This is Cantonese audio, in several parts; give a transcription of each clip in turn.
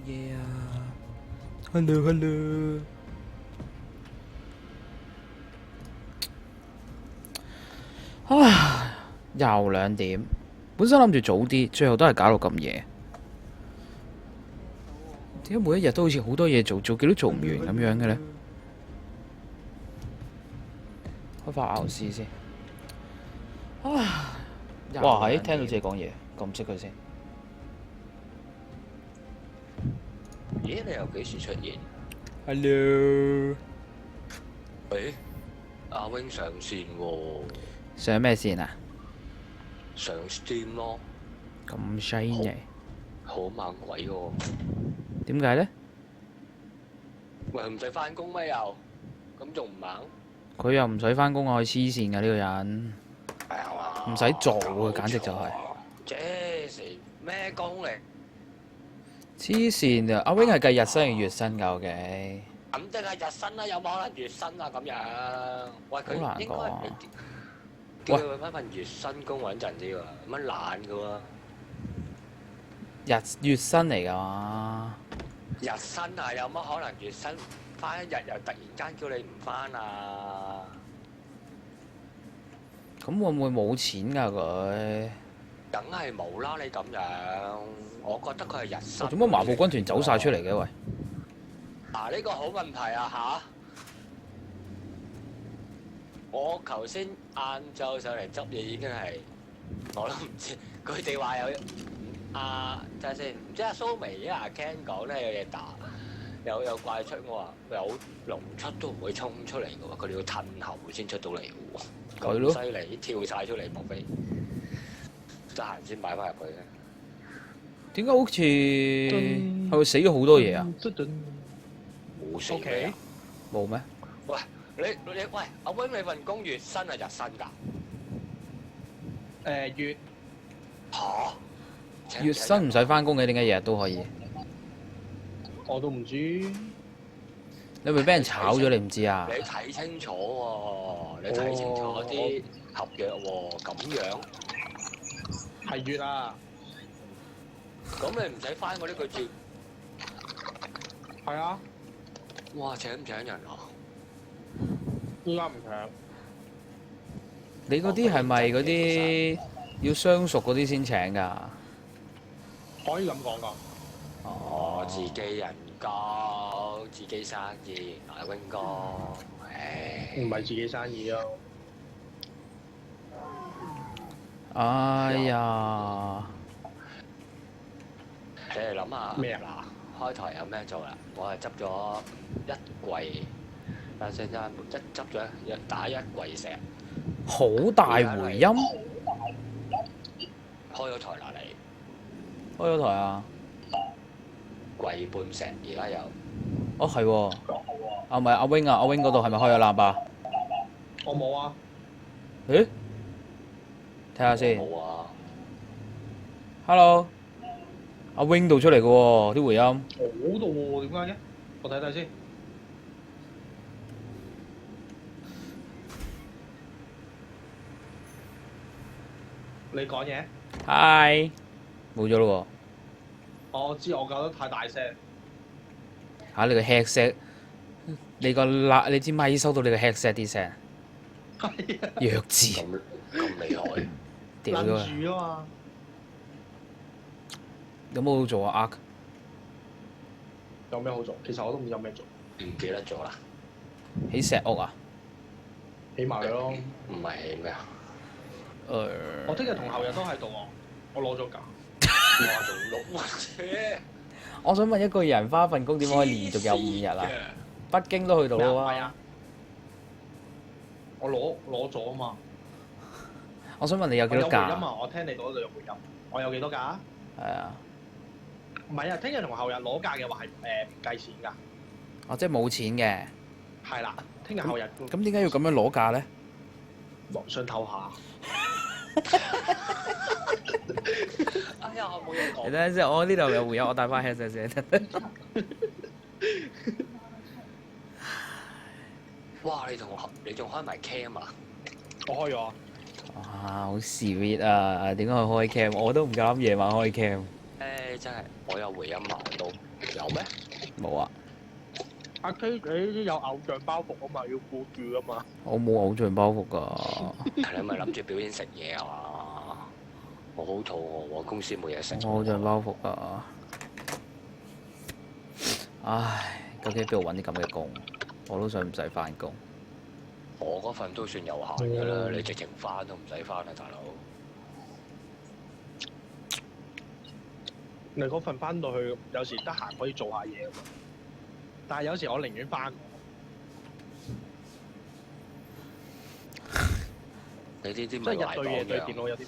嘢啊 ？Hello hello。唉，又2點。本身諗住早啲，最後都係搞到咁夜。點解每一日都好似好多嘢做，做極都做唔完咁樣嘅呢？開發牛絲先。唉，哇！係聽到自己講嘢，撳熄佢先。咦？你又幾時出現 Hello。喂，阿 wing 上線喎，上咩線啊？上 Steam 咯，咁犀利，好猛鬼喎！點解呢？喂，唔使翻工咩又？咁仲唔猛？佢又唔使翻工啊！佢黐線㗎呢個人，唔使做啊，簡直就係這是咩工嚟？黐線啊！阿 wing 係計日薪定月薪㗎？OK。咁即係日薪啦，有冇可能月薪啊？咁樣，喂佢好難應該講啊叫佢揾翻份月薪工穩陣啲喎，乜懶㗎喎？月薪嚟㗎嘛？日薪啊，有乜可能月薪翻一日又突然間叫你唔翻啊？咁會唔會冇錢㗎佢？梗係冇啦！你咁樣，我覺得佢係日薪。做乜麻布軍團走晒出嚟嘅喂？嗱，呢個好問題啊吓！我頭先晏晝上嚟執嘢已經係，我都唔知佢哋話有睇下先，唔知阿蘇眉啊阿 Ken 講咧有嘢打，有怪出，我話有龍出都唔會衝出嚟嘅喎，佢哋要褪後先出到嚟嘅喎，係咯咁犀利，跳晒出嚟莫非？得閒先擺翻入去咧。點解好似係咪死咗好多嘢啊？冇死咩啊？冇咩？喂，你喂阿 wing 你份工月薪係日薪㗎？月嚇？月薪唔使翻工嘅，點解日日都可以？我都唔知，你咪俾人炒咗，你唔知啊？你睇清楚喎，你睇清楚啲合約喎，咁樣，係月啊，咁你唔使翻嗰啲佢接，係啊，哇請唔請人啊？依家唔搶，你嗰啲係咪嗰啲要相熟嗰啲先請㗎？可以咁講㗎。哦，自己人工，自己生意，阿 wing 哥，唉，唔係自己生意咯。哎呀！你哋諗下咩嗱，開台有咩做啦？我係執咗一櫃，但係陣執咗打一櫃石，好大回音，開咗台啦你。開咗台啊！櫃半石而家有，哦係喎，啊唔係阿 wing 啊，阿 wing 嗰度係咪開咗喇叭？我冇啊，誒，睇下先。冇啊， Hello，阿 wing 度出嚟嘅喎啲回音。我度喎，點解嘅？我睇睇先。你講嘢？ Hi，冇咗咯我知我搞得太大聲。喎。嚇你個 headset，你支咪收到你個 headset 啲聲，係啊，弱智，咁厲害，屌咗啊！愣住啊嘛。有冇好做啊 Ark？有咩好做？其實我都唔知有咩做，唔記得咗啦，起石屋啊？起埋佢咯。唔係咩啊？我聽日同後日都喺度喎，我攞咗假。哇仲碌車，我想問一個人返份工點可以連續有5日啊？北京都去到咩啊？唔啦係啊，我攞咗啊嘛。我想問你有幾我有回音多假？啊！我聽你嗰度有回音。我有幾多假？係啊，唔係啊，聽日同後日攞假嘅話係唔計錢㗎。哦即係冇錢嘅。係啦，聽日後日咁點解要咁樣攞價咧？想唞下。哎呀我冇嘢你講，等陣先，我呢度有回音，我帶翻 headset 先。哇你仲開埋 cam 啊？我開咗啊。哇，好 sweet 啊！點解佢開 cam？我都唔夠膽夜晚開 cam。誒真係我有回音啊，我都有咩？冇啊！阿 K 你有偶像包袱啊嘛，要顧住啊嘛。我冇偶像包袱㗎，你咪諗住表演食嘢啊嘛？我好肚餓喎，公司冇嘢食。我偶像包袱㗎。唉，究竟喺邊度揾啲咁嘅工？我都想唔使翻工。我嗰份都算有限㗎啦，你直情翻都唔使翻啊，大佬。你嗰份翻到去，有時得閒可以做下嘢，但係有時我寧願翻。你呢啲即咪壞係日對夜對榜樣。電腦有啲。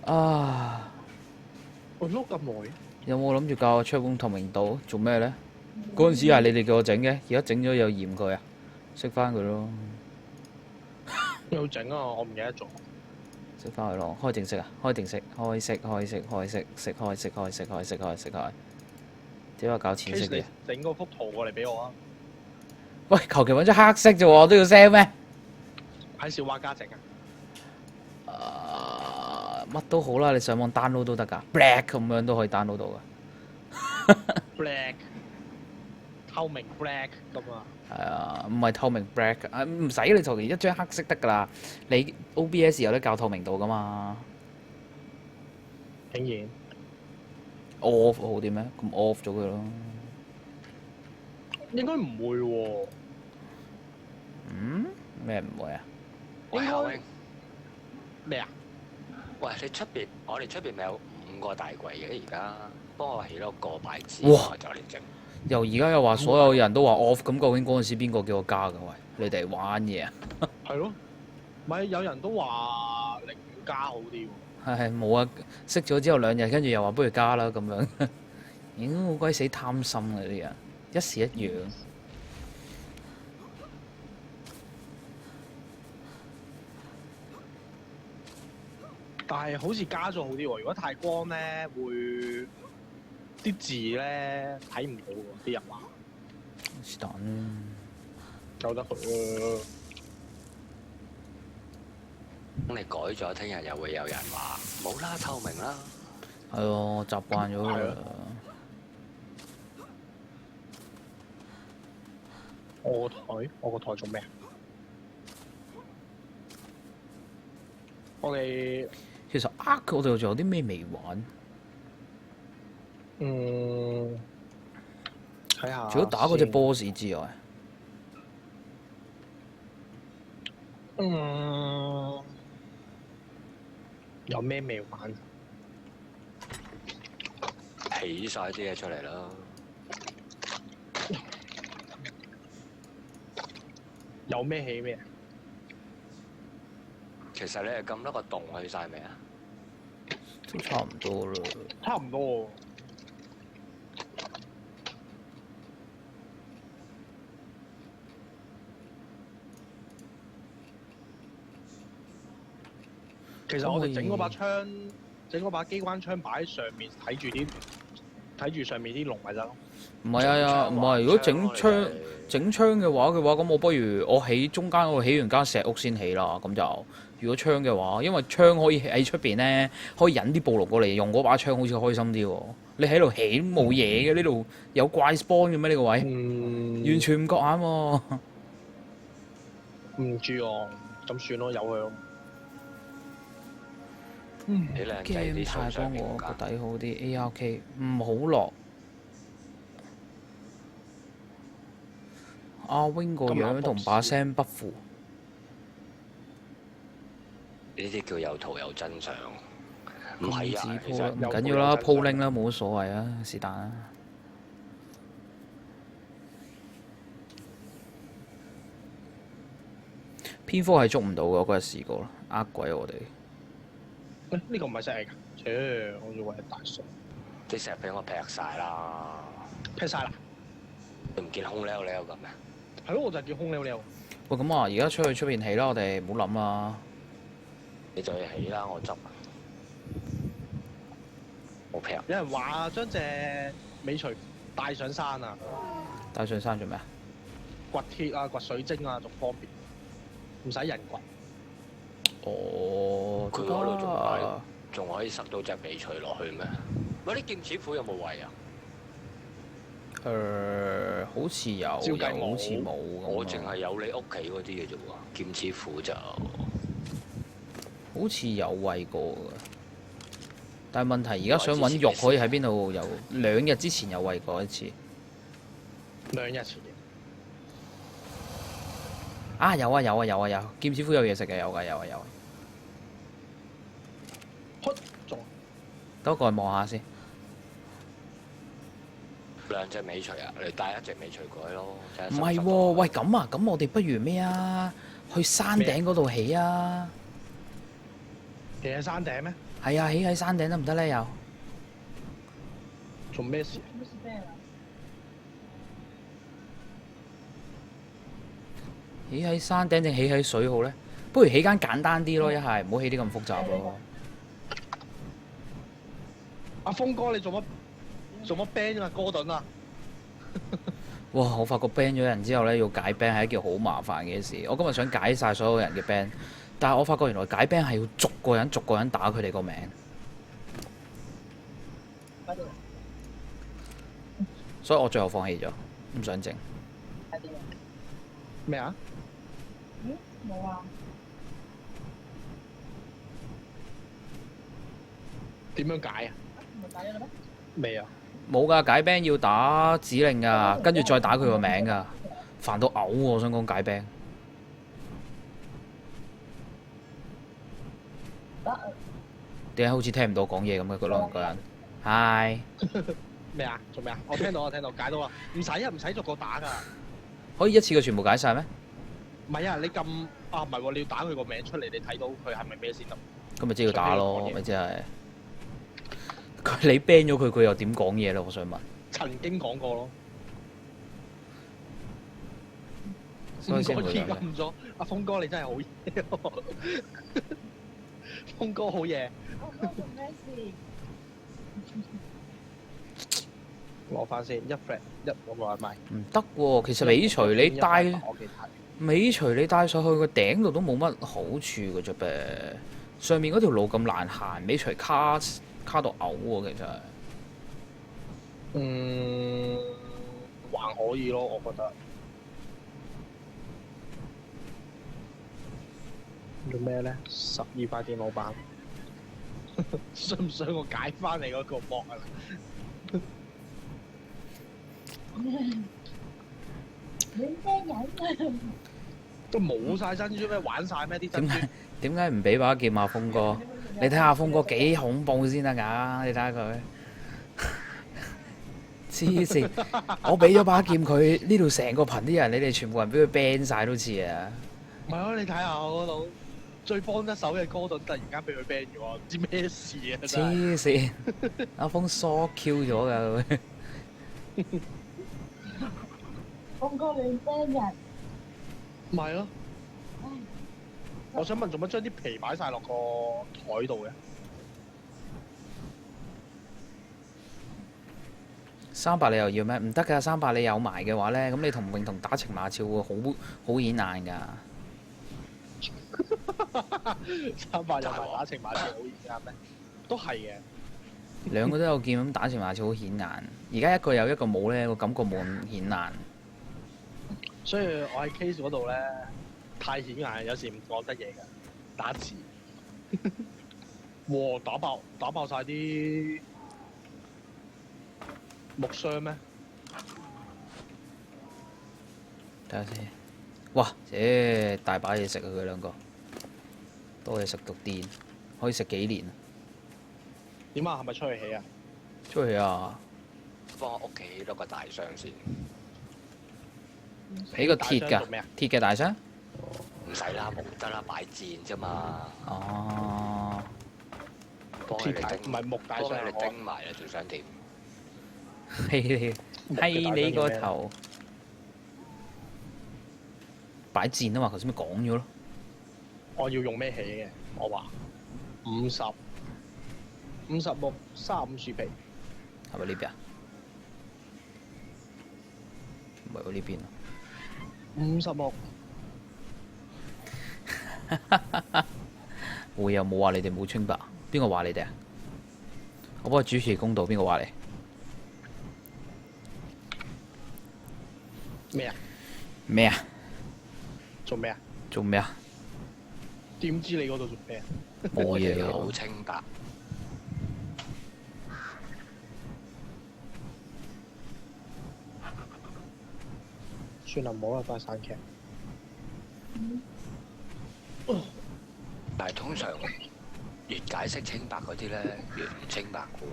啊！我碌咁耐，有冇諗住教我槍工透明度做咩咧？嗰陣時係你哋叫我整嘅，而家整咗又嫌佢啊，識翻佢咯，要整啊！我唔記得咗。識翻佢咯，開定食啊，開定食，開食開食開食食開食開食開食開食開，點解搞淺色 Case 嘅你？整嗰幅圖過嚟俾我啊！喂，求其揾咗黑色啫喎，我都要 sell 咩？喺小畫家整啊，乜都好啦，你上網 download 都得㗎，black 咁樣都可以 download 到㗎。 black 透明 black 咁啊！係啊，唔係透明 black 啊，唔使你求其一張黑色得㗎啦。你 OBS 有得校透明度㗎嘛竟然？off 好啲咩？咁 off 咗佢咯。應該唔會喎。嗯？咩唔會啊？喂，阿榮，咩啊？喂，你出邊，我哋出邊咪有5個大櫃嘅而家，幫我起多個擺置，哇我就嚟整。又而家又話所有人都話 off，咁究竟嗰陣時邊個叫我加㗎？喂，你哋玩嘢啊？係咯，咪有人都話寧願加好啲喎。係冇啊！識咗之後2日，跟住又話不如加啦咁樣。咦，好鬼死貪心啊！啲人一時一樣。但係好似加咗好啲喎。如果太光咧，會啲字咧睇唔到喎。啲人話是但啦。由得佢咯。咁你改咗，聽日又會有人話冇啦，透明啦。係咯，習慣咗㗎啦。我個台做咩啊？我哋其實我哋仲有啲咩未玩？睇下。除咗打嗰隻 boss 之外，有咩未玩？起晒啲嘢出嚟啦。有咩起咩？其實你係咁多個洞去晒未啊？都差唔多啦。差唔多喎。其實我哋整嗰把槍，整嗰把機關槍擺喺上面，睇住上面啲龍咪得咯。唔係啊，唔係。如果整槍嘅話，咁我不如我起中間嗰度起完間石屋先起啦。咁就如果槍嘅話，因為槍可以喺出邊咧，可以引啲暴龍過嚟用嗰把槍，好似開心啲喎。你喺度起冇嘢嘅，呢度有怪 spawn 嘅咩？呢個位完全唔覺眼喎。唔知喎，咁算咯，由佢咯。你靚仔 game 啲太幫水上面我個㗎。底好啲 ARK 唔好落。阿 wing 個樣同把聲不符。呢啲叫有圖有真相。唔係啊，其實唔緊要啦，鋪拎啦，冇乜所謂啊，是但啦。蝙蝠係捉唔到嘅，我嗰日試過啦，呃鬼我哋。呢個唔係石嚟㗎，我以為係大水。啲石俾我劈晒啦，劈晒啦！你唔見空溜溜咁咩？係咯，我就係叫空溜溜。喂，咁啊，而家出邊起啦，我哋唔好諗啦。你就要起啦，我執。冇劈。有人話將隻尾錘帶上山啊，帶上山做咩啊？掘鐵啊，掘水晶啊，仲方便，唔使人掘。哦，佢嗰度仲仲可以塞到隻尾鎚落去咩？喂，啲劍齒虎有冇位啊？好似有，照計冇又好似冇咁啊我淨係有你屋企嗰啲嘅啫喎，劍齒虎就好似有餵過㗎。但係問題而家想揾肉可以喺邊度？有2日之前有餵過一次。 2日前嘅。啊有啊有啊有啊有，劍齒虎有嘢食嘅，有㗎有啊有啊。中等我過去望下先。 2隻尾鎚啊！你帶1隻尾鎚過去咯。唔係喎，喂咁啊，咁我哋不如咩啊？去山頂嗰度起啊！企喺山頂咩？係啊，起喺山頂得唔得咧？又做咩事？起喺山頂定起喺水好咧？不如起間簡單啲咯，一係唔好起啲咁複雜咯。阿峰哥，你做乜 ban 啊？哥頓啊？哇！我發覺 ban 咗人之後咧，要解 ban 係一件好麻煩嘅事。我今日想解晒所有人嘅 ban，但係我發覺原來解 ban 係要逐個人打佢哋個名，所以我最後放棄咗，唔想整。咩啊？冇啊！點樣解啊？唔係解咗啦咩？未啊？冇㗎，解 ban 要打指令㗎，跟住再打佢個名㗎，煩到嘔喎！我想講解 ban。點解好似聽唔到講嘢咁嘅個人？Hi，咩啊？做咩啊？我聽到解到啊！唔使啊，唔使逐個打㗎。可以一次過全部解晒咩？唔係啊，你撳啊，唔係喎，你要打佢個名出嚟，你睇到佢係咪咩先得？咁咪即係要打咯，咪即係佢你 ban 咗佢，佢又點講嘢咧？我想問。曾經講過咯。所以先會咁嘅。撳咗，阿峰哥你真係好嘢喎！峰哥好嘢。做咩事？攞翻先，一 flat 一我話咪。唔得喎，其實尾鎚你帶我幾睇。尾鎚你帶上去個頂度都冇乜好處嘅啫噃。上面嗰條路咁難行，尾鎚卡到嘔喎，其實。還可以咯，我覺得。做咩咧？12塊電腦板，想唔想我解翻你嗰個膜啊？你咩人啊？都冇晒珍珠咩？玩晒咩啲珍珠？點解唔俾把劍阿峰哥？你睇下峰哥幾恐怖先得㗎！你睇下佢，黐線！我俾咗把劍佢，呢度成個羣啲人，你哋全部人俾佢 ban 晒都似啊！唔係咯，你睇下我嗰度最幫得手嘅哥頓，突然間俾佢 ban 咗，唔知咩事啊！真係黐線！阿峰疏 Q 咗㗎佢。峰哥你咩人？唔係咯，我想問做乜將啲皮擺晒落個台度嘅？300你又要咩？唔得㗎，300你有埋嘅話咧，咁你同泳童打情罵俏會好顯眼㗎。 300有埋打情罵俏好易啱咩？都係嘅。兩個都有劍咁打情罵俏好顯眼。而家一個有一個冇咧，個感覺冇咁顯眼。所以我喺 case 嗰度咧太顯眼，有時唔講得嘢㗎，打字。哇！打爆晒啲木箱咩？睇下先。哇！大把嘢食啊！佢兩個多嘢食到癲，可以食幾年啊！點啊？係咪出去起啊？出去啊！幫我屋企起多個大箱先。起個鐵㗎大箱做咩啊？鐵嘅大箱。唔使啦，冇得啦，擺箭啫嘛。哦。幫你鐵大哋叮，唔係木大幫你箱啊！哋叮埋啊！仲想點？係你個頭。擺箭啊嘛，頭先咪講咗咯。我要用咩起嘅？我話50木35樹皮。係咪呢邊啊？唔係喎，呢邊啊。 50木。會又冇話你哋冇清白。邊個話你哋啊？我幫佢主持公道，邊個話你？咩啊？咩啊？做咩啊？做咩啊？點知你嗰度做咩啊？冇嘢好喎。清白。算啦，唔好啦，都係散劇。但係通常越解釋清白嗰啲咧，越唔清白嘅喎。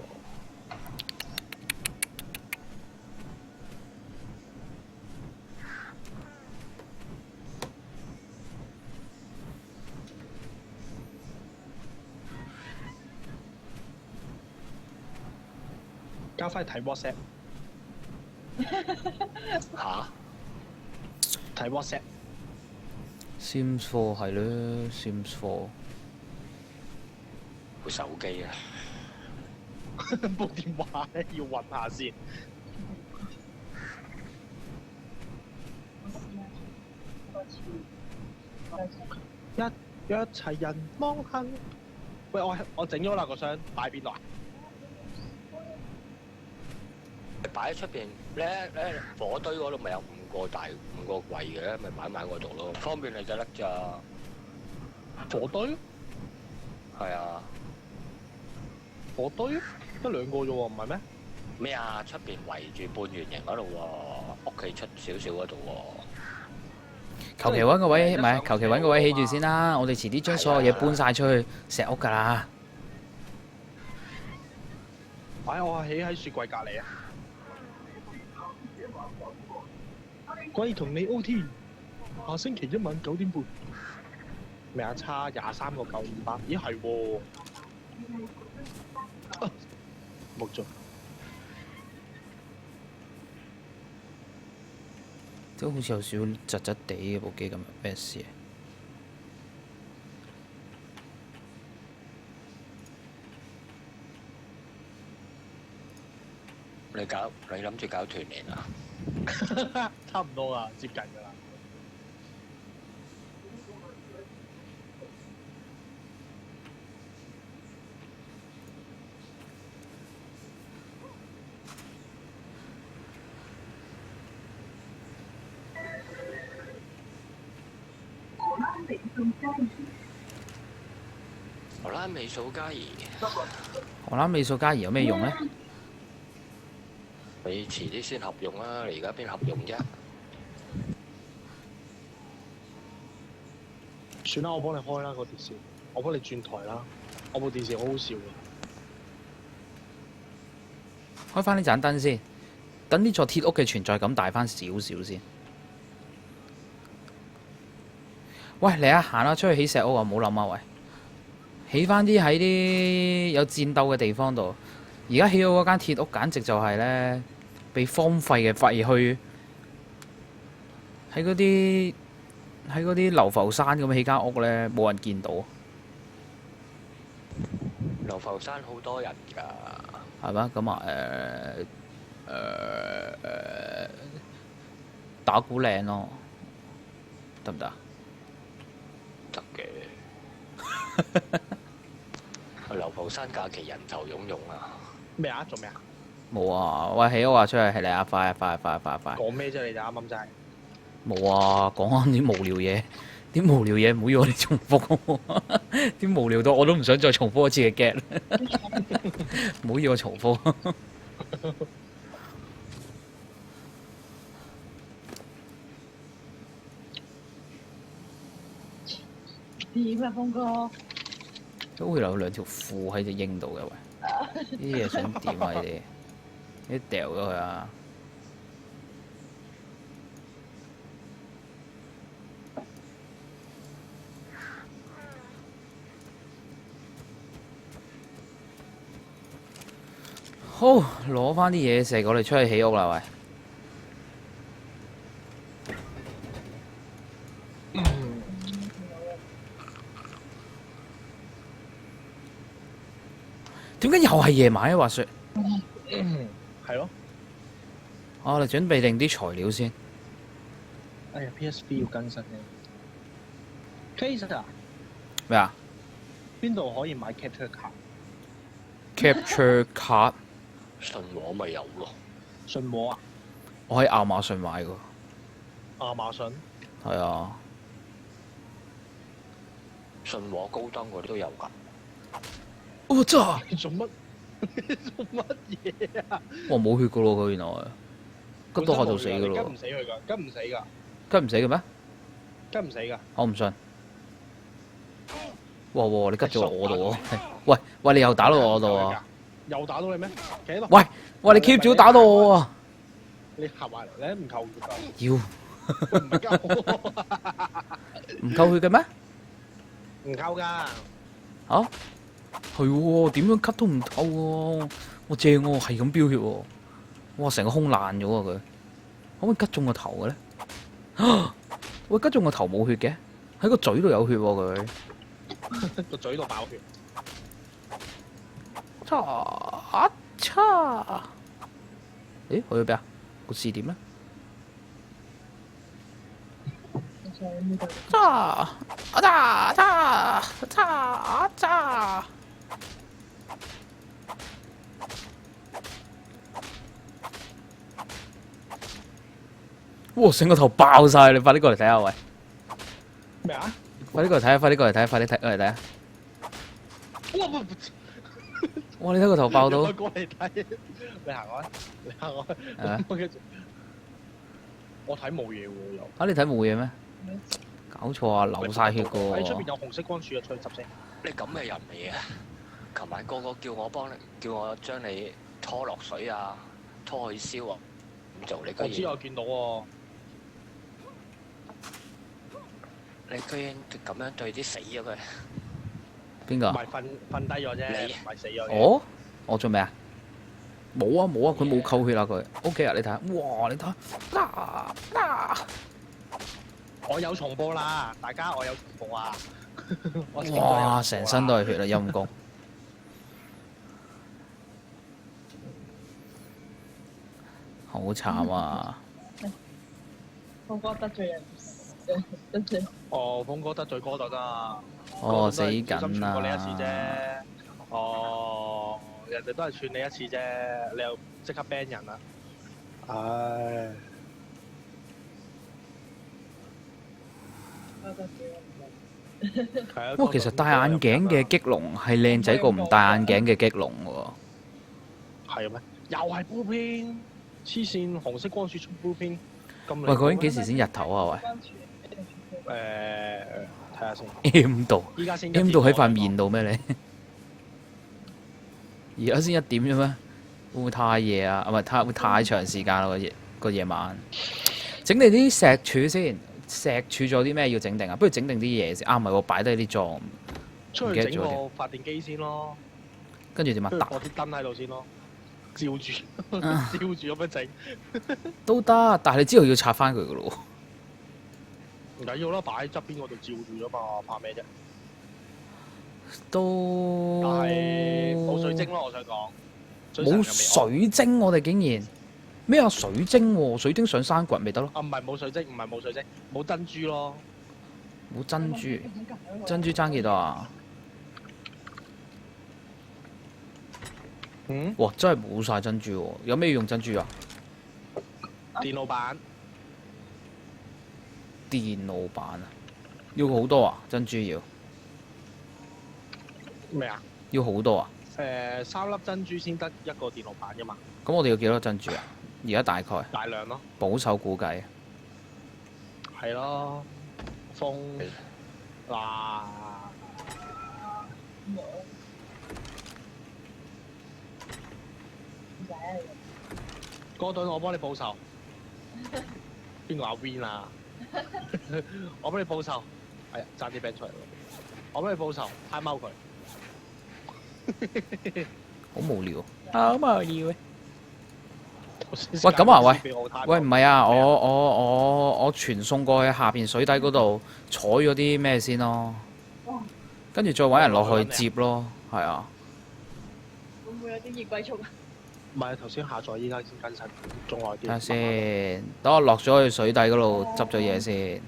交翻去睇 WhatsApp，嚇？睇 WhatsApp。 Sims 4係咯，Sims 4。部手機啊！部電話咧要揾下先。一齊人望向。喂，我整咗啦個箱，擺邊度啊？擺喺出邊咧，火堆嗰度咪有五個櫃嘅，咪擺埋嗰度咯，方便你就得咋。火堆？係啊。火堆得兩個啫喎，唔係咩？咩啊？出邊圍住半圓形嗰度喎，屋企出少少嗰度喎。求其揾個位，唔係求其揾個位起住先啦。我哋遲啲將所有嘢搬晒出去石屋㗎啦。唉，我係起喺雪櫃隔離啊！貴同你 OT，下星期一晚9點半。咩啊？差23個9 500，咦係喎。冇做。都好似有少少窒窒地嘅部機咁，咩事啊？你諗住搞團年啊？差唔多啦，接近㗎啦。荷蘭美素加怡，荷蘭美素加怡有咩用呢？你遲啲先合用啊！你而家邊合用啫？算啦，我幫你開啦個電視，我幫你轉台啦。我部電視好好笑嘅。開翻呢盞燈先，等呢座鐵屋嘅存在感大翻少少先。喂，嚟啊，行啦，出去起石屋啊！唔好諗啊，喂，起翻啲喺啲有戰鬥嘅地方度。而家起咗嗰間鐵屋，簡直就係呢，被荒廢嘅廢墟。喺嗰啲流浮山咁起間屋呢，冇人見到。流浮山好多人㗎。係嘛？咁啊打鼓嶺咯，得唔得啊？得嘅。流浮山假期人頭湧湧啊！咩啊？做咩啊？冇啊！喂，起屋啊，出去係嚟啊！快！講咩啫？你哋啱啱真係。冇啊！講下啲無聊嘢，啲無聊嘢唔好要我哋重複，啲無聊到我都唔想再重複一次嘅 get，唔好要我重複。點啊，峰哥？都會有兩條褲喺隻鷹度嘅喂，呢啲嘢想點啊？你哋，你掉咗佢啊！好，攞翻啲嘢食，我哋出去起屋啦喂！點解又係夜晚嘅滑雪？係咯。我哋準備定啲材料先。哎呀 ，PSV 要更新嘅。Case 啊？咩啊？邊度可以買 capture 卡？ capture card，信和咪有咯。信和啊，我喺亞馬遜買㗎。亞馬遜係啊，信和高登嗰啲都有㗎。我咋？你做乜？做乜嘢啊？我冇血㗎咯，佢原來急到我就死㗎跟咯唔，死佢㗎，跟唔死㗎，跟唔死嘅咩？跟唔死㗎。我唔信。哇！你吉咗我度喎！喂喂，你又打到我度啊！又打到你咩？企喺度。喂喂，你 keep 住打到我啊！你合埋嚟，你唔扣血㗎。妖，唔係夠，唔夠血嘅咩？唔扣㗎。嚇？係喎，點樣 cut 都唔透喎！我正喎，係咁飆血喎！哇，成個胸爛咗啊佢！可唔可以吉中個頭嘅咧？喂，吉中個頭冇血嘅，喺個嘴度有血喎佢。個嘴度爆血。叉！咦，去咗邊啊？個視點咧？叉！哇！成個頭爆晒，你快啲過嚟睇下喂！咩啊？快啲過嚟睇下，快啲過嚟睇下，快啲睇過嚟睇下！哇！哇！你睇個頭爆到我過嚟睇，你行開，你行開。啊！我睇冇嘢喎又。啊！你睇冇嘢咩？搞錯啊！流晒血噶喺出邊喎！有紅色光柱啊，出去執先。你咁嘅人嚟嘅？琴晚個個叫我幫你，叫我將你拖落水啊，拖去燒啊，唔做你居然，我知我見到喎。你居然咁樣對啲死咗佢。邊個啊？唔係瞓低咗啫，你唔係死咗嘅。我我做咩啊？冇啊冇啊，佢冇扣血啊佢。OK 啊，你睇下，哇！你睇下，我有重播啦，大家我有重播啊！我知道有重播哇！啦成身都係血啦，陰公。好慘啊！峰哥得罪人，得罪哦，峰哥得罪哥就得啊！哦，死小心緊串過你一次啫啦！。哦，人哋都係串你一次啫，你又即刻 ban 人啦！唉，我得罪人。係啊。哇，其實戴眼鏡嘅激龍係靚仔過唔戴眼鏡嘅激龍喎。係咩？又係 blue 片，黐線紅色光柱出 blue 片，咁喂，究竟幾時先日頭啊？誒，睇下先。喂，M 度依家先，M 度喺塊面度咩你？而家先1點啫咩？會唔會太夜啊？唔係會太長時間啦個夜晚。整定啲石柱先，石柱仲有啲咩要整定啊？不如整定啲嘢先。啊，唔係喎，擺低啲裝，出去整個發電機先咯，跟住點啊？跟住放啲燈喺度先咯，照住照住咁樣整，都得，但係你之後要拆翻佢噶咯唔緊要啦，擺喺側邊嗰度照住啫嘛，怕咩啫？喎。都但係冇水晶咯，我想講。冇水晶，我哋竟然咩啊？水晶喎，水晶上山掘咪得咯？啊，唔係冇水晶，唔係冇水晶，冇珍珠咯。冇珍珠，珍珠爭幾多啊？嗯？哇！真係冇晒珍珠喎，有咩要用珍珠啊？電腦版電腦版啊，要好多啊！珍珠要咩啊？要好多啊！ 3粒珍珠先得一個電腦版噶嘛，咁我哋要幾多珍珠啊？而家大概大量咯。保守估計，係咯，風嗱哥頓，我幫你報仇。邊個阿 Win 啊？我幫你報仇。係啊，爭啲 band 出嚟喎。我幫你報仇，揩踎佢。好無聊，好無聊嘅。喂，咁啊，喂，唔係啊，我傳送過去下邊水底嗰度採咗啲咩先咯，跟住再揾人落去接咯，係啊。會唔會有啲熱龜蟲啊？唔係頭先下載，依家先更新，仲耐啲。睇下先，等我落咗去水底嗰度執咗嘢先。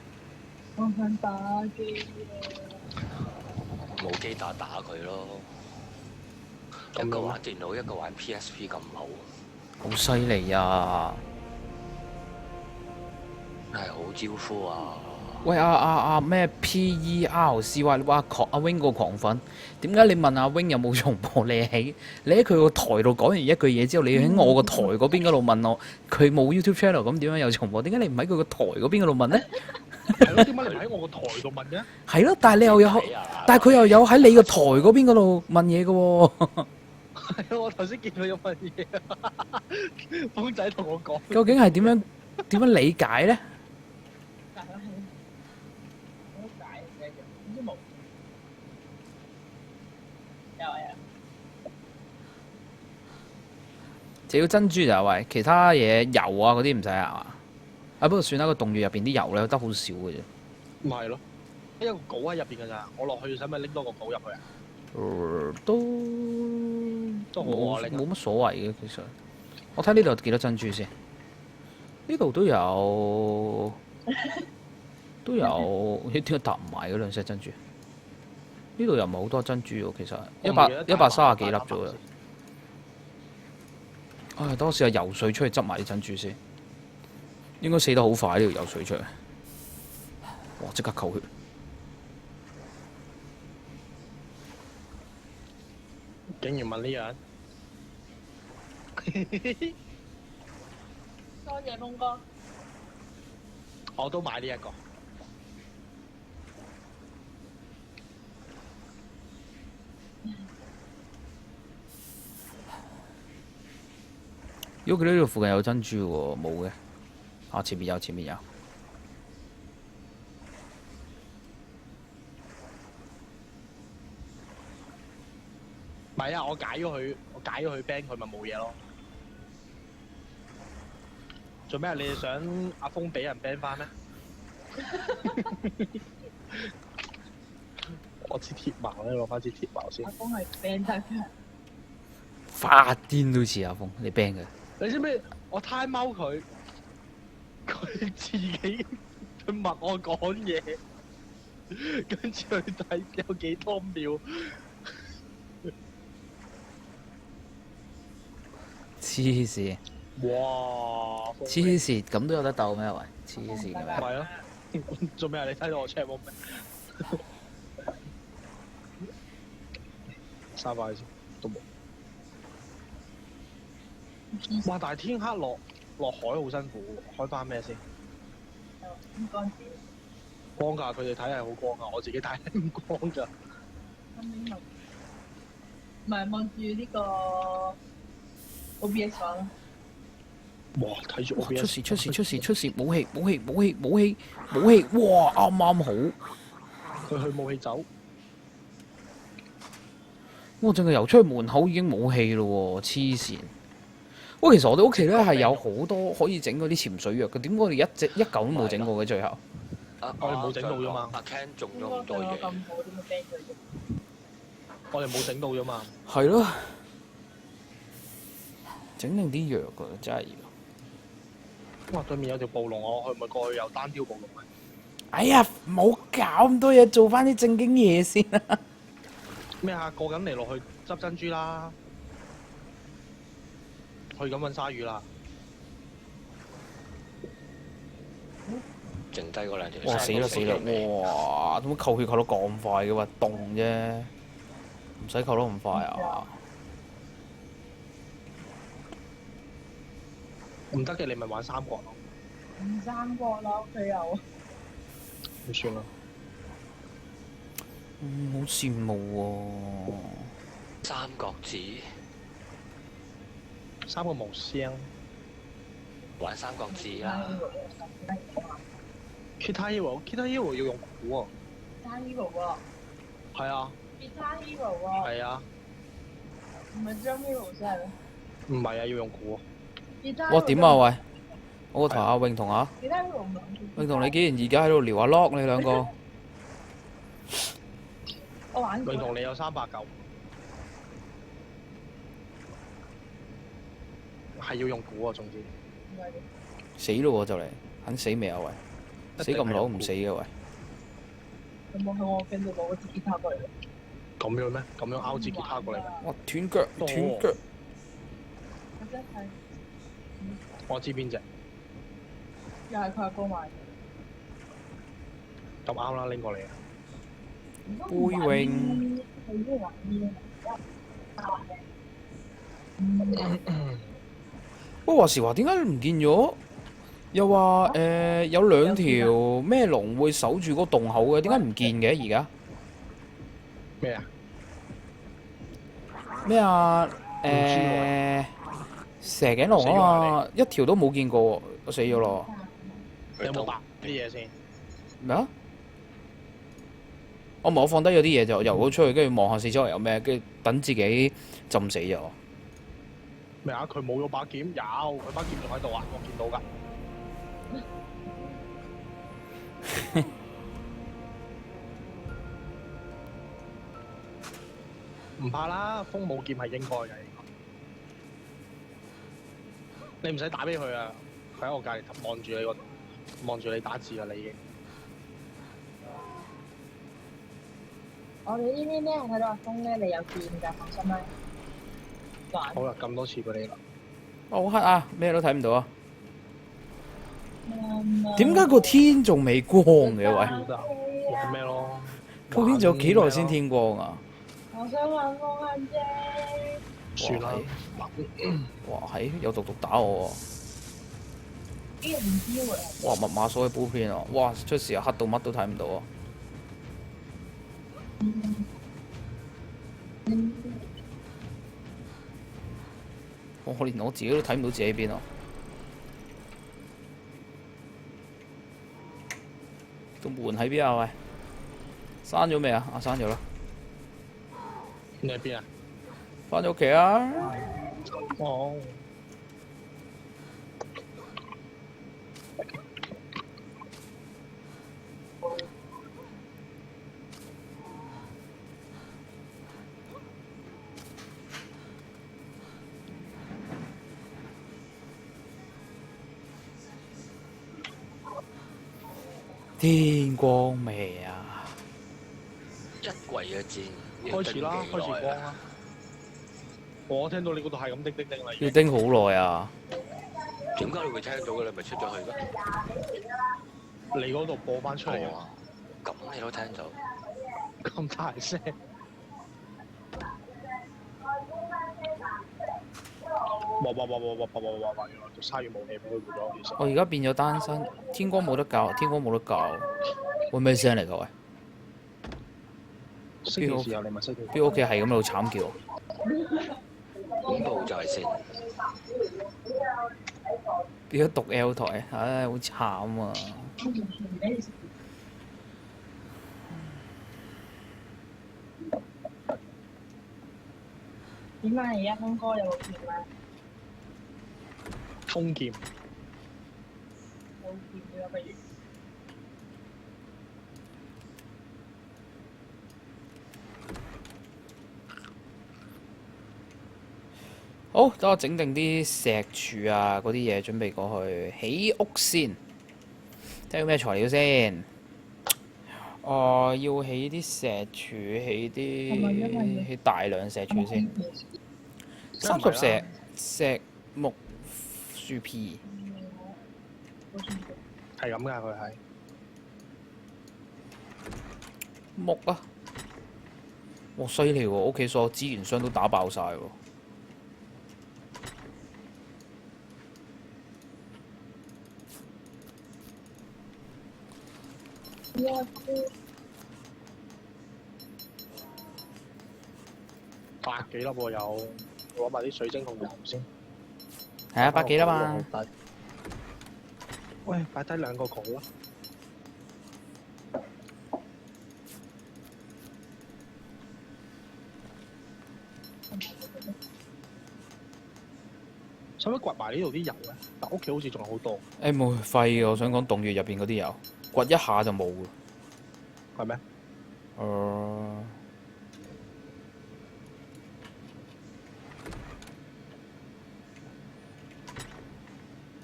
我想打機冇機打佢咯。一個玩電腦，一個玩 PSP 咁好，好犀利啊！係好招呼啊！喂咩 PERCY 哇阿 wing 個狂粉，點解你問阿 wing 有冇重播？你喺佢個台度講完一句嘢之後，你喺我個台嗰邊嗰度問我，佢冇 YouTube channel 咁點樣有重播？點解你唔喺佢個台嗰邊嗰度問呢？係咯，點解你唔喺我個台度問嘅？係咯，但係你又有，但係佢又有喺你個台嗰邊嗰度問嘢嘅喎。係啊，我頭先見佢有份嘢，風仔同我講。究竟係點樣理解呢？但係好解嘅，總之冇。有啊有。只要珍珠就係喂，其他嘢油啊嗰啲唔使啊。啊不過算啦，個洞穴入邊啲油咧得好少嘅啫。唔係咯，一個稿喺入邊㗎咋，我落去使唔使拎多個稿入去啊？都好啊，冇乜所謂嘅其實。我睇呢度幾多珍珠先？呢度都有咦點解搭唔埋嗰兩 set 珍珠？呢度又唔係好多珍珠喎，其實130幾粒啫喎。唉，等我試下游水出去執埋啲珍珠先。應該死得好快呢條游水出嚟。哇！即刻扣血。竟然問呢樣，多謝峰哥。我都買呢一個。如果佢呢度附近有珍珠喎，冇嘅。啊，前面有。唔係啊，我解咗佢 ban 佢咪冇嘢咯。做咩啊？你哋想阿峰俾人 ban 翻咩？我支鐵矛咧，攞翻支鐵矛先阿。峰係 band 得嘅。發癲都似阿峰，你 ban 佢。你知唔知我 time out 佢，佢自己去問我講嘢，跟住去睇有幾多秒。黐線！哇！黐線，咁都有得鬥咩？喂，黐線嘅咩？係啊，做咩啊？你睇到我 check 冇咩？刪翻佢先，都冇。哇！但係天黑落海好辛苦喎，開翻咩先？應該光㗎，佢哋睇係好光㗎，我自己睇係唔光㗎。唔係望住呢個 OBS 玩咯。哇！睇住 OBS 出事！武器！哇！啱啱好。佢去武器走。我淨係游出去門口已經冇氣咯喎，黐線！喂，其實我哋屋企咧係有好多可以整嗰啲潛水藥嘅，點解我哋一嚿都冇整過嘅最後？我哋冇整到啫嘛。阿 Ken 種咗峰哥對我咁多嘢，咁好，點解 ban 佢啫？我哋冇整到啫嘛。係咯，整定啲藥㗎，真係要。哇！對面有條暴龍，我去唔去過去有單挑暴龍啊？哎呀，唔好搞咁多嘢，做翻啲正經嘢先啦。咩啊？過緊嚟落去執珍珠啦，去緊揾鯊魚啦。剩低嗰兩條。哇！死啦！哇！點解扣血扣得咁快嘅？話凍啫，唔使扣得咁快啊！唔得嘅，你咪玩三國咯。唔三國啦，屋企有。咁算啦。好羨慕三國志三個無雙。玩三國志啦， Guitar Hero 要用鼓喎。 Guitar Hero 喎係啊， ，Guitar Hero 喎，係啊，唔係 Drum Hero 真係咩唔係啊，要用鼓？Guitar 哇！點啊喂！我個台阿永同阿？Guitar Hero 唔係。永同你竟然而家喺度聊下 lock 你兩個。喎。我玩過。佢同你有300嚿，係要用鼓啊，總之。唔係嘅死咯喎就嚟，肯死未啊喂？死咁耐都唔死嘅喂！有冇喺我跟度攞支吉他過嚟？咁樣咩？咁樣拗支吉他過嚟咩？哇！斷腳斷腳，我真係我知邊隻，又係佢阿哥買嘅。咁啱啦，拎過嚟啊！背泳。佢都玩呢不過話時話，點解唔見咗？又話有兩條咩龍會守住嗰個洞口嘅，點解唔見嘅而家？咩啊？咩啊？唔知喎蛇頸龍啊嘛，一條都冇見過喎，我死咗咯。你有冇白啲嘢先？咩啊？我唔係我放低咗啲嘢就游咗出去，跟住望下四周圍有咩，跟住等自己浸死咗。咩啊？佢冇咗把劍，有佢把劍仲喺度啊！我見到㗎。唔怕啦，風冇劍係應該嘅。你唔使打俾佢啊，佢喺我隔離望住你望住你打字啊！你已經我哋呢邊咧睇到阿峰咧，你有見㗎，放心啦。玩好啦，咁多次俾你啦。好黑啊！咩都睇唔到啊！點解個天仲未光嘅喂？玩咩咯？究竟仲有幾耐先天光啊？我想玩風箏啫。算啦。哇！係有毒打我喎！呢個唔知喎。哇！密碼鎖嘅煲片啊！哇！出事啊！黑到乜都睇唔到啊！我連我自己都睇唔到自己邊啊！個門喺邊啊？喂，閂咗未啊？啊，閂咗啦！你喺邊啊？翻咗屋企啊！哦。天光未啊？一櫃嘅箭開始啦，開始光啦。我聽到你嗰度係咁叮叮叮啦。要叮好耐啊！點解你會聽到嘅？你咪出咗去咩？你嗰度播翻出嚟啊！哦，咁你都聽到？咁大聲！哇！原來做鯊魚武器俾佢換咗，其實。我而家變咗單身，天光冇得教，天光冇得教，會咩聲嚟㗎喂？識嘅時候你咪識佢。邊屋企係咁喺度慘叫？恐怖在線。變咗毒 L 台，唉，好慘啊！點解而家峰哥有冇劍啊？風劍。冇劍啦，不如。好，等我整定啲石柱啊，嗰啲嘢準備過去起屋先。睇下咩材料先。要起啲石柱，起大量石柱先。30石木樹皮。係咁㗎，佢係。木啊！哇，犀利喎！屋企所有資源箱都打爆晒喎。百幾粒喎有，攞埋啲水晶同油先。係啊，百幾啦嘛。喂，擺低兩個稿啦。使唔使掘埋呢度啲油咧？但屋企好似仲有好多。誒冇廢嘅，我想講洞穴入邊嗰啲油，掘一下就冇嘅。係咩？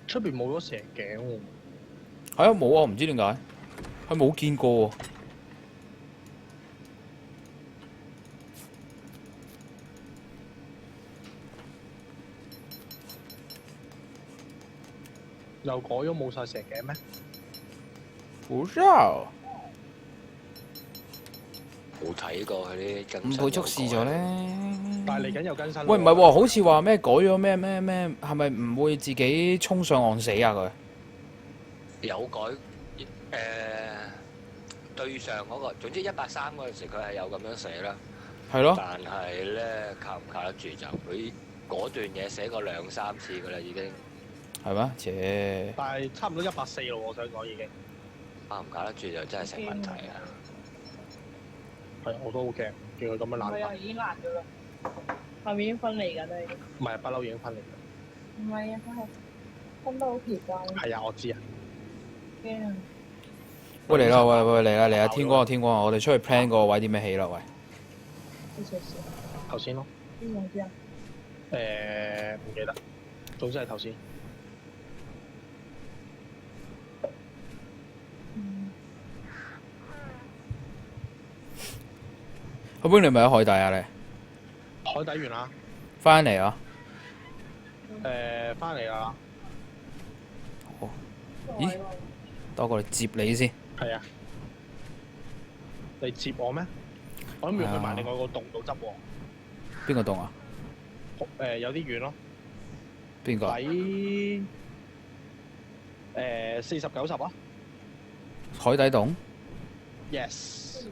出邊冇咗蛇頸喎。係啊，冇啊，唔知點解，係冇見過喎。又改咗冇晒石嘅咩？唔知啊，冇睇過佢啲更新五倍速試咗咧。但係嚟緊又更新。喂，唔係喎，好似話咩改咗咩，係咪唔會自己衝上岸死啊佢？有改對上嗰個，總之130嗰陣時佢係有咁樣寫啦。係咯，但係咧靠唔靠得住就佢嗰段嘢寫過2、3次㗎啦已經。係咩？切，但係差唔多140咯，我想講已經。靠唔靠得住就真係成問題啊！係，我都好驚，見佢咁樣爛法。唔係啊，已經爛咗啦，後面已經分離緊啦，已經。唔係，不嬲已經分離咗。唔係啊，佢係分得好奇怪。係啊，我知啊。驚啊！喂嚟啦，喂嚟啦，天光啊天光啊，我哋出去 plan 個位點樣起啦喂。啲少少。頭先咯。邊個知啊？唔記得，總之係頭先。阿 Wing 你咪喺海底啊你？海底完啦。翻嚟啊！翻嚟啦。咦？等我過嚟接你先。係啊。你接我咩？我諗住去埋另外個洞度執喎。邊個洞啊？有啲遠咯。邊個？喺40-90啊。海底洞？ Yes。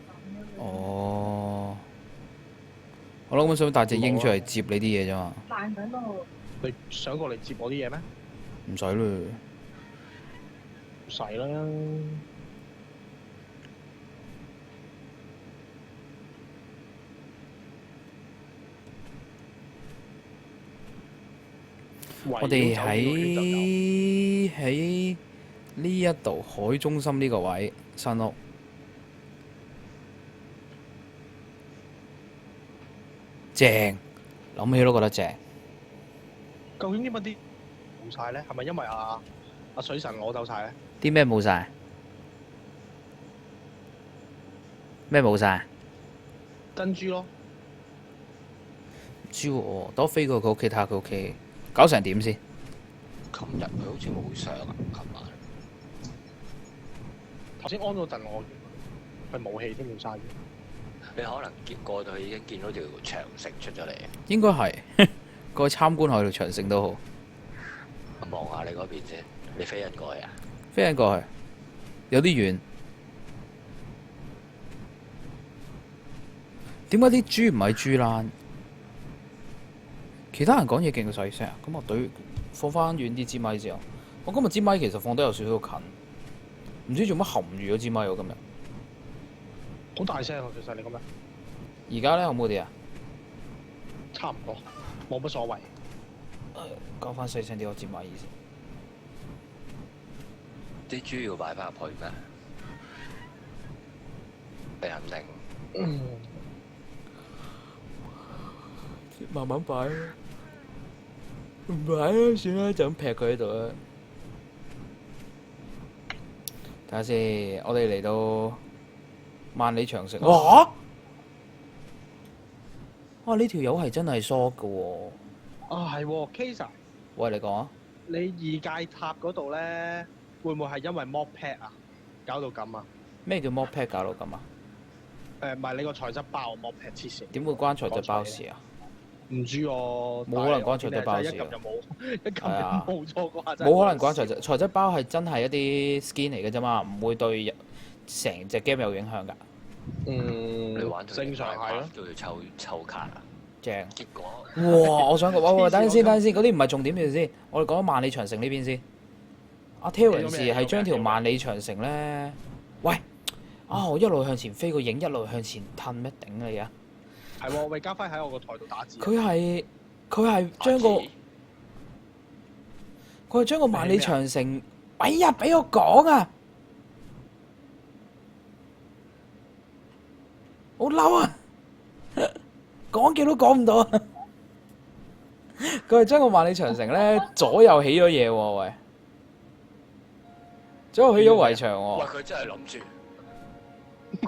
哦。我諗想帶隻鷹出嚟接你啲嘢啫嘛。爛緊度。你想過嚟接我啲嘢咩？唔使啦。唔使啦。我哋喺呢一度海中心呢個位新屋，正，諗起都覺得正。究竟點解啲冇晒咧？係咪因為阿水神攞走晒咧？啲咩冇晒？咩冇晒？珍珠咯。唔知喎，等我飛過佢屋企睇下佢屋企搞成點先。琴日佢好似冇上啊，琴晚。頭先安咗陣我係冇氣添，冇晒嘅。你可能過到去已經見到條長城出咗嚟。應該係過去參觀下條長城都好。望下你嗰邊先，你飛人過去啊？飛人過去，有啲遠。點解啲豬唔係豬欄？其他人講嘢勁細聲，咁我對放翻遠啲支咪之後，我今日支咪其實放得有少少近，唔知做乜含住咗支咪喎今日。好大聲啊！其實你咁樣。而家咧好冇啲啊？差唔多，冇乜所謂。講翻細聲啲，我支咪先。啲豬要擺翻入去咩？你肯定？慢慢擺啦，唔擺啦，算啦，就咁劈佢喺度啦。睇下先，我哋嚟到萬里長城。哇！哇！呢條友係真係疏㗎喎。啊，係喎 ，Kesa。喂，你講啊。你二階塔嗰度咧，會唔會係因為 mod pack 啊，搞到咁啊？咩叫 mod pack 搞到咁啊？唔係你個材質包 mod pack 黐線。點會關材質包事啊？唔知喎。冇可能關材質包事啊！一撳就冇，一撳就冇錯啩。冇可能關材質包係真係一啲 skin 嚟嘅啫嘛，唔會對成隻 game 有影響㗎。你玩正常係咯，都要抽卡啊！正。結果哇！我想講，喂，等陣先，嗰啲唔係重點嘅先，我哋講萬里長城呢邊先。阿 Terence 係將條萬里長城咧，喂，我一路向前飛個影，一路向前褪咩頂你啊！係喎，魏家輝喺我個台度打字。佢係將個萬里長城，哎呀，俾我講啊！好嬲啊！講極都講唔到啊！佢係將個萬里長城咧左右起咗嘢喎，喂！左右起咗圍牆喎。喂，佢真係諗住，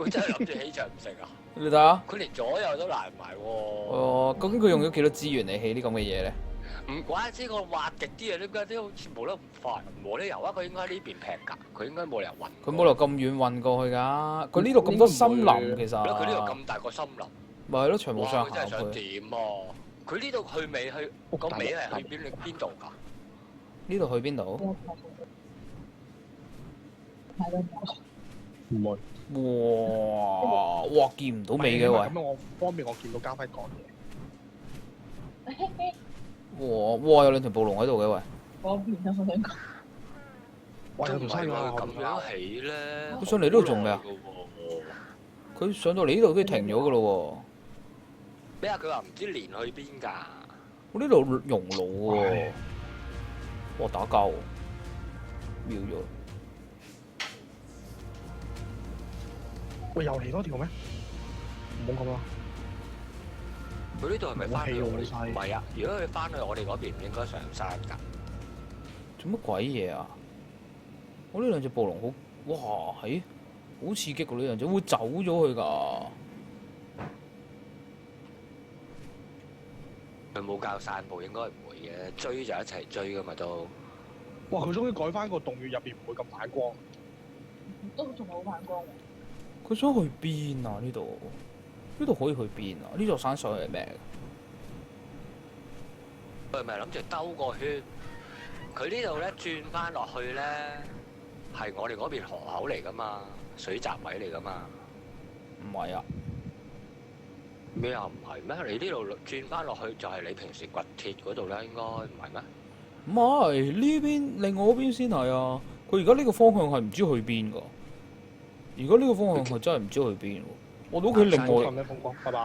佢真係諗住起長城啊！你睇下，佢連左右都攔埋喎。究竟佢用咗幾多資源嚟起啲咁嘅嘢咧？唔怪之我滑極啲啊！點解啲好似冇得唔快？冇理由啊！佢應該喺呢邊劈㗎，佢應該冇理由運。佢冇理由咁遠運過去㗎。佢呢度咁多森林其實。佢呢度咁大個森林，咪係咯，長毛哇！上佢真係想行佢。點啊？佢呢度去尾去個尾係去邊度㗎？呢度去邊度？係咯，唔會。哇！哇！見唔到尾嘅喂。咁樣我方便我見到家輝講嘢。哇！哇！有兩條暴龍喺度嘅喂。嗰邊啊，我想講。哇！有唔係條山㗎，咁樣起咧。佢上嚟呢度做咩啊？佢上到嚟呢度都停咗㗎咯咩啊？佢話唔知連去邊㗎？喎。我呢度熔爐喎。哇！打交喎，秒咗。喂，又嚟多條咩？唔好咁啦。佢呢度係咪翻去我哋？冇氣喎唔係啊！如果佢翻去我哋嗰邊，唔應該上山㗎。做乜鬼嘢啊？我呢兩隻暴龍好，哇！係好刺激㗎呢兩隻，會走咗去㗎。佢冇教散步，應該唔會嘅。追就一齊追㗎嘛都。哇！佢終於改翻個洞穴入邊唔會咁反光。都仲係好反光喎。佢想去邊啊？呢度可以去邊啊？呢座山上係咩？佢係咪諗住兜個圈？佢呢度咧轉翻落去咧，係我哋嗰邊河口嚟㗎嘛，水閘位嚟㗎嘛。唔係啊，咩啊？唔係咩？你呢度轉翻落去就係你平時掘鐵嗰度啦，應該唔係咩？唔係呢邊，另外嗰邊先係啊。佢而家呢個方向係唔知去邊㗎。而家呢個方向係真係唔知去邊喎。我哋屋企另外，咁樣風光，拜拜。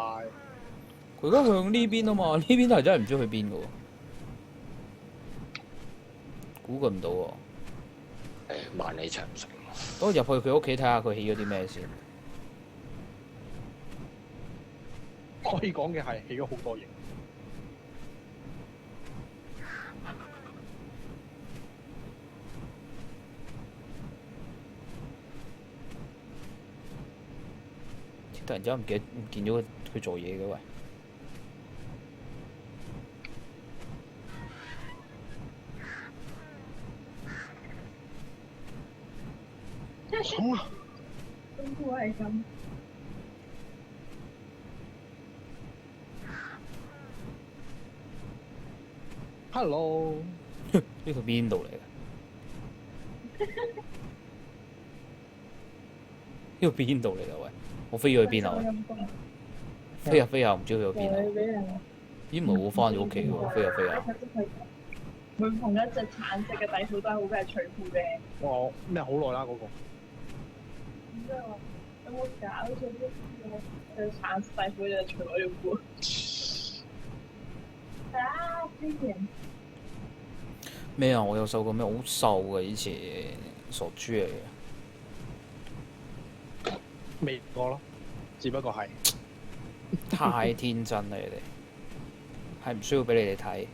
佢而家向呢邊啊嘛，呢邊係真係唔知去邊㗎喎。估佢唔到喎。萬里長城。等我入去佢屋企睇下佢起咗啲咩先。可以講嘅係起咗好多嘢。突然之間唔見咗佢做嘢嘅喂。爽啊！都係咁。Hello，呢度邊度嚟嘅？呢度邊度嚟㗎喂？我飛咗去邊啊？喂飛下飛下，唔知去咗邊啊？俾人咦唔係我翻咗屋企喎，飛下飛下。每逢一隻橙色嘅底褲都係好鬼除褲嘅。我咩好耐啦嗰個。然之後有冇搞錯啲嘅橙色底褲就除我條褲？啊！之前咩啊？我有瘦過咩？好瘦嘅以前，傻豬嚟嘅。未過咯，只不過係太天真啦！你哋係唔需要俾你哋睇。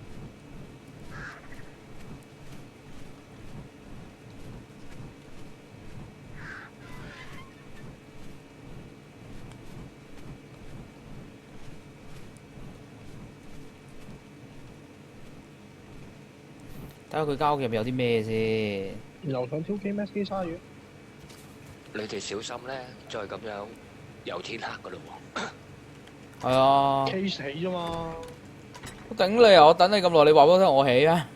睇下佢間屋入面有啲咩先。又想挑 K Max 機鯊魚。你哋小心咧，再咁樣有天黑㗎咯喎。係啊， K 死啫嘛。我頂你啊！我等你咁耐，你話俾我聽我起啊！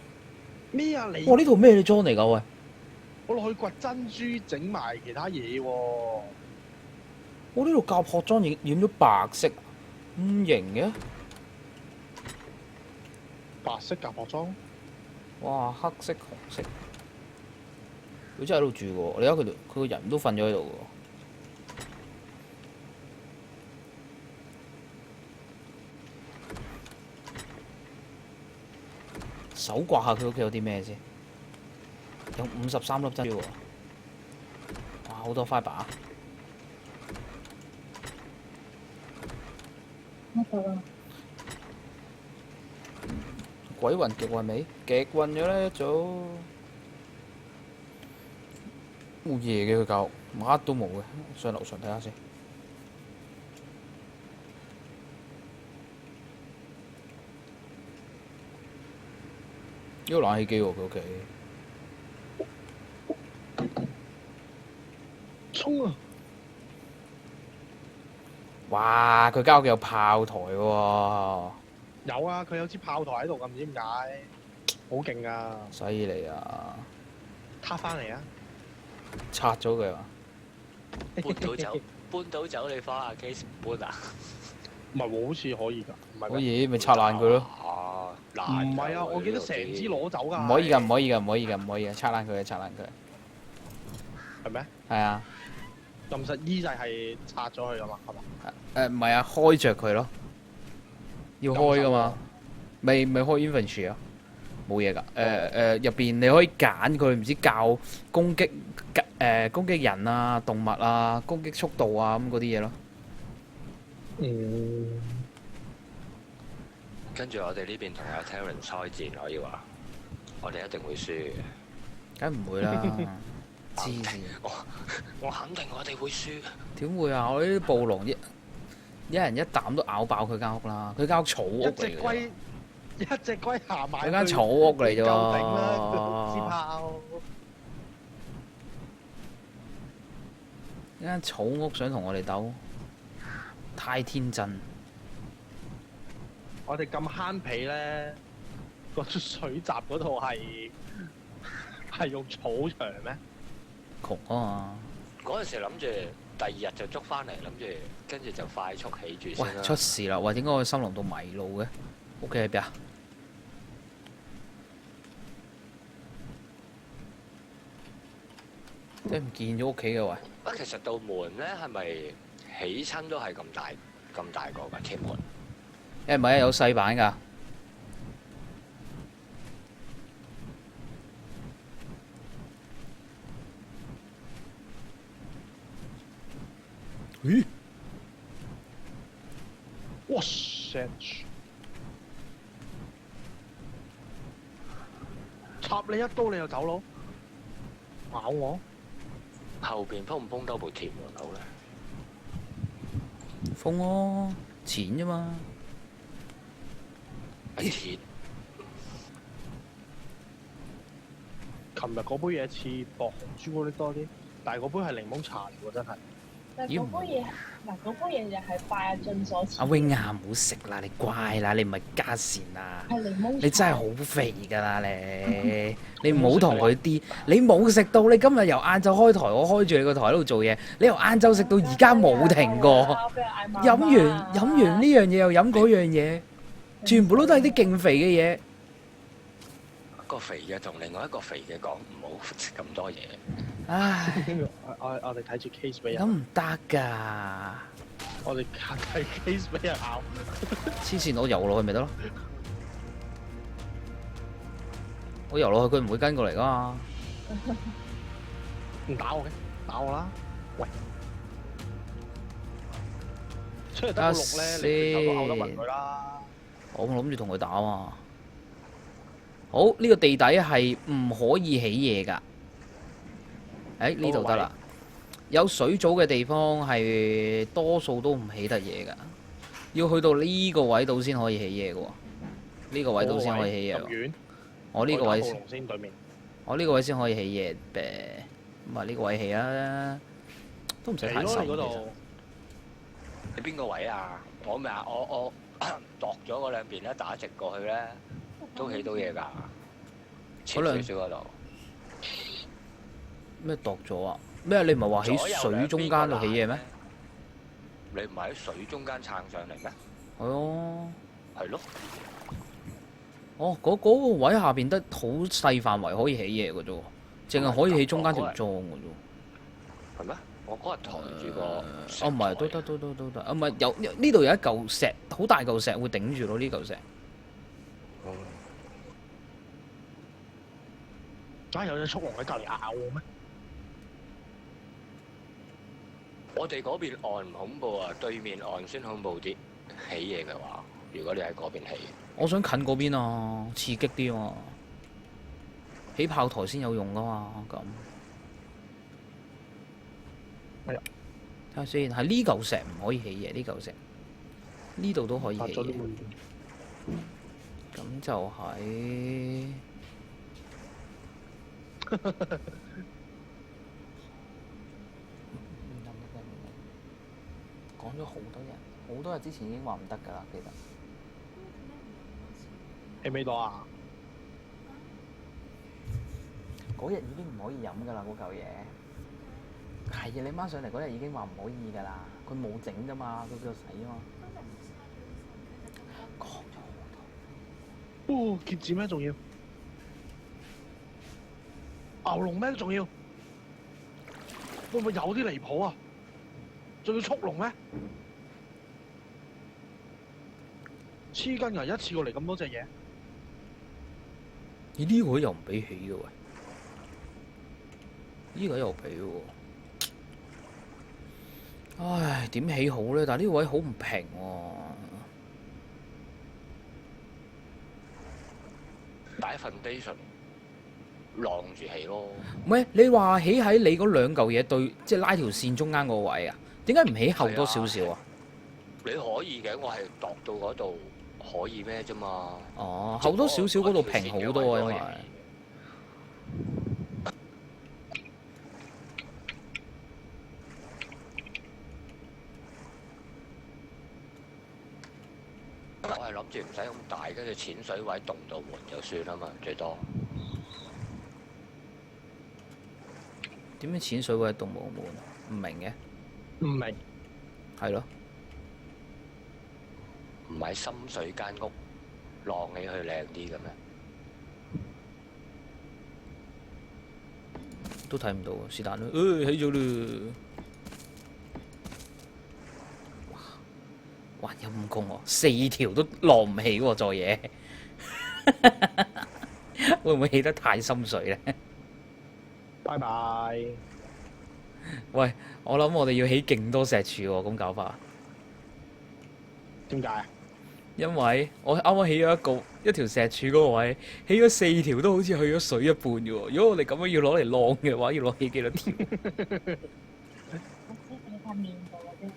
咩啊你？哇！呢套咩你裝嚟㗎喂？我落去掘珍珠，整埋其他嘢喎。我呢度甲殼裝染咗白色，咁型嘅。白色甲殼裝。哇！黑色、紅色，佢真係喺度住喎。你睇佢個人都瞓咗喺度喎。手刮下佢屋企有啲咩先？有53粒珍珠喎。哇！好多 fibre 啊！乜到啦？鬼魂極運未？極運咗咧一早。冇嘢嘅佢教，乜都冇嘅。上樓上睇下先。個冷氣機喎，佢屋企。衝啊！哇！佢間屋有炮台喎。有啊，佢有支炮台喺度㗎，唔知點解，好勁啊！犀利啊！撻翻嚟啊！拆咗佢啊！搬到走，搬到走你翻阿 case 唔搬啊？唔係喎，好似可以㗎，唔係可咩？以咪拆爛佢咯。啊，唔爛係啊，㗎我記得成支攞走㗎。唔可以㗎，唔可以㗎，唔可以㗎，唔可以㗎，拆爛佢，拆爛佢。係咩？係啊。咁實依就係拆咗佢㗎嘛，係嘛？唔係啊，開着佢咯。要開㗎嘛？未開 inventory 啊？冇嘢㗎。入邊你可以揀佢，唔知教攻擊攻擊人啊、動物啊、攻擊速度啊咁嗰啲嘢咯。嗯。跟住我哋呢邊同阿 Terence 開戰，可以話我哋一定會輸嘅。梗唔會啦，黐線！我肯定我哋會輸。點會啊？我呢啲暴龍一人一啖都咬爆佢間屋啦！佢間屋草屋一嚟嘅啫。隻龜，一隻龜行埋去。佢間草屋嚟啫夠頂啦！支喎。炮。一間草屋想同我哋鬥，太天真。我哋咁慳皮咧，個水閘嗰度係用草牆咩？窮啊嘛！嗰陣時諗住第二日就捉翻嚟，諗住跟住就快速起住喂先，啦。出事啦！喂，點解我森林度迷路嘅？屋企喺邊啊？即係唔見咗屋企嘅喂。啊，其實道門咧係咪起親都係咁大個㗎鐵門？唔係啊，有細版㗎。咦？哇 shit！插你一刀你就走佬，咬我？後邊封唔封多部鐵門口咧？封咯，錢啫嘛。係鐵。琴日嗰杯嘢似薄荷朱古力多啲，但係嗰杯係檸檬茶嚟喎，真係。但嗰杯嘢，嗱嗰杯嘢就係拜阿俊所賜。阿 wing 啊，唔好食啦，你乖啦，你唔係加善啊。係檸檬茶。你真係好肥㗎啦你！你唔好同佢啲，你冇食到，你今日由晏晝開台，我開住你個台喺度做嘢，你由晏晝食到而家冇停過。飲完呢樣嘢又飲嗰樣嘢，全部都係啲勁肥嘅嘢。一個肥嘅同另外一個肥嘅講唔好食咁多嘢。唉，跟住我哋睇住 case 俾人，咁唔得㗎！我哋睇 case 俾人咬。黐線，我游落去咪得咯？我游落去，佢唔會跟過嚟㗎嘛。唔打我嘅，打我啦！喂，出嚟得個六咧，你拳頭都咬得暈佢啦。我諗住同佢打嘛。好，呢個地底係唔可以起嘢㗎。誒呢度得啦，有水藻嘅地方係多數都唔起得嘢㗎，要去到呢個位度先可以起嘢嘅喎。呢個位度先可以起嘢喎。咁遠？我呢個位先，先對面。我呢個位先可以起嘢嘅。咁啊呢個位起啦，都唔使太深。嗰度。你邊個位啊？我咪啊，我度咗嗰兩邊咧，打直過去咧，都起到嘢㗎。前少少嗰度。咩度咗啊？咩？你唔係話喺水中間度起嘢咩？你唔係喺水中間撐上嚟咩？係咯。係咯。哦，嗰個位下邊得好細範圍可以起嘢嘅啫喎，淨係可以起中間條樁嘅啫。係咩？我嗰日抬住個。哦，唔係，都得。啊，唔係有呢度有一嚿石，好大嚿石會頂住咯，呢嚿石。啊！有隻速龍喺隔離咬我咩？我哋嗰邊岸唔恐怖啊，對面岸先恐怖啲。起嘢嘅話，如果你喺嗰邊起，我想近嗰邊啊，刺激啲啊嘛。起炮台先有用噶嘛，咁。係啊。睇下先，係呢嚿石唔可以起嘢，呢嚿石呢度都可以起嘢。咁就係講咗好多人，好多日之前已經話唔得㗎啦，記得。起未到啊？嗰日已經唔可以飲㗎啦，嗰嚿嘢。係啊，你媽上嚟嗰日已經話唔可以㗎啦，佢冇整㗎嘛，佢叫我洗啊嘛。講咗好多。哦，蝎子咩仲要？牛龍咩仲要？會唔會有啲離譜啊？仲要速龍咩？黐筋啊！一次過嚟咁多隻嘢，咦？呢個又唔俾起嘅喂，呢個又俾喎。唉，點起好咧？但係呢個位好唔平喎。擺 foundation 晾住起咯。唔係你話起喺你嗰兩嚿嘢對，即係拉條線中間個位啊？點解唔起後多少少啊？你可以嘅，我係度到嗰度可以咩啫嘛。哦，後多少少嗰度平好多啊，因為。我係諗住唔使咁大，跟住淺水位動到門就算啦嘛，最多。點樣淺水位動冇門啊？唔明嘅。唔明。係咯。唔係深水間屋晾起去靚啲嘅咩？都睇唔到啊，是但啦，起咗啦。哇！陰公喎，4條都晾唔起喎，做嘢。會唔會起得太深水咧？拜拜。喂，我諗我哋要起勁多石柱喎，咁搞法。點解啊？因為我啱啱起咗一條石柱嗰個位，起咗4條都好似去咗水一半嘅喎。如果我哋咁樣要攞嚟晾嘅話，要攞起幾多條？我知你塊面度嘅啫。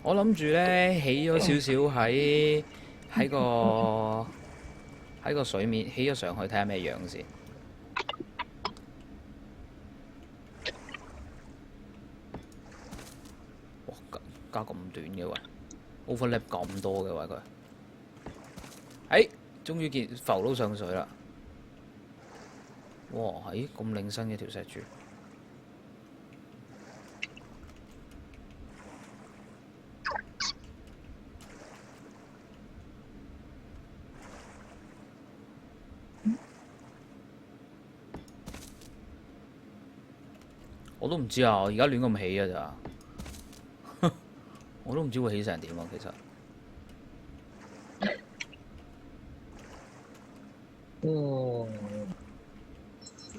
我諗住咧起咗少少喺個水面起咗上去睇下咩樣先。哇！加咁短嘅喂 ，overlap 咁多嘅喂佢。哎，終於浮到上水啦！哇！係咁靚身嘅條石柱。我都唔知啊！我而家亂咁起㗎咋，我都唔知會起成點啊！其實，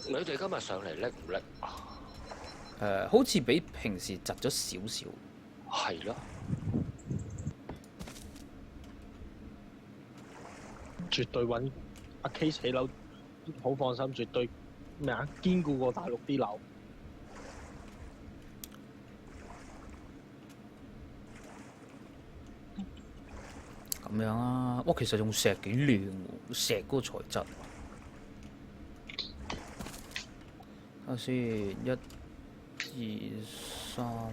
你哋今日上嚟叻唔叻啊？好似比平時窒咗少少。係咯，絕對揾阿 K 起樓好放心，絕對咩啊？堅固過大陸啲樓。咁樣啊！哇，其實用石幾靚喎，石嗰個材質。睇下先，1、2、3。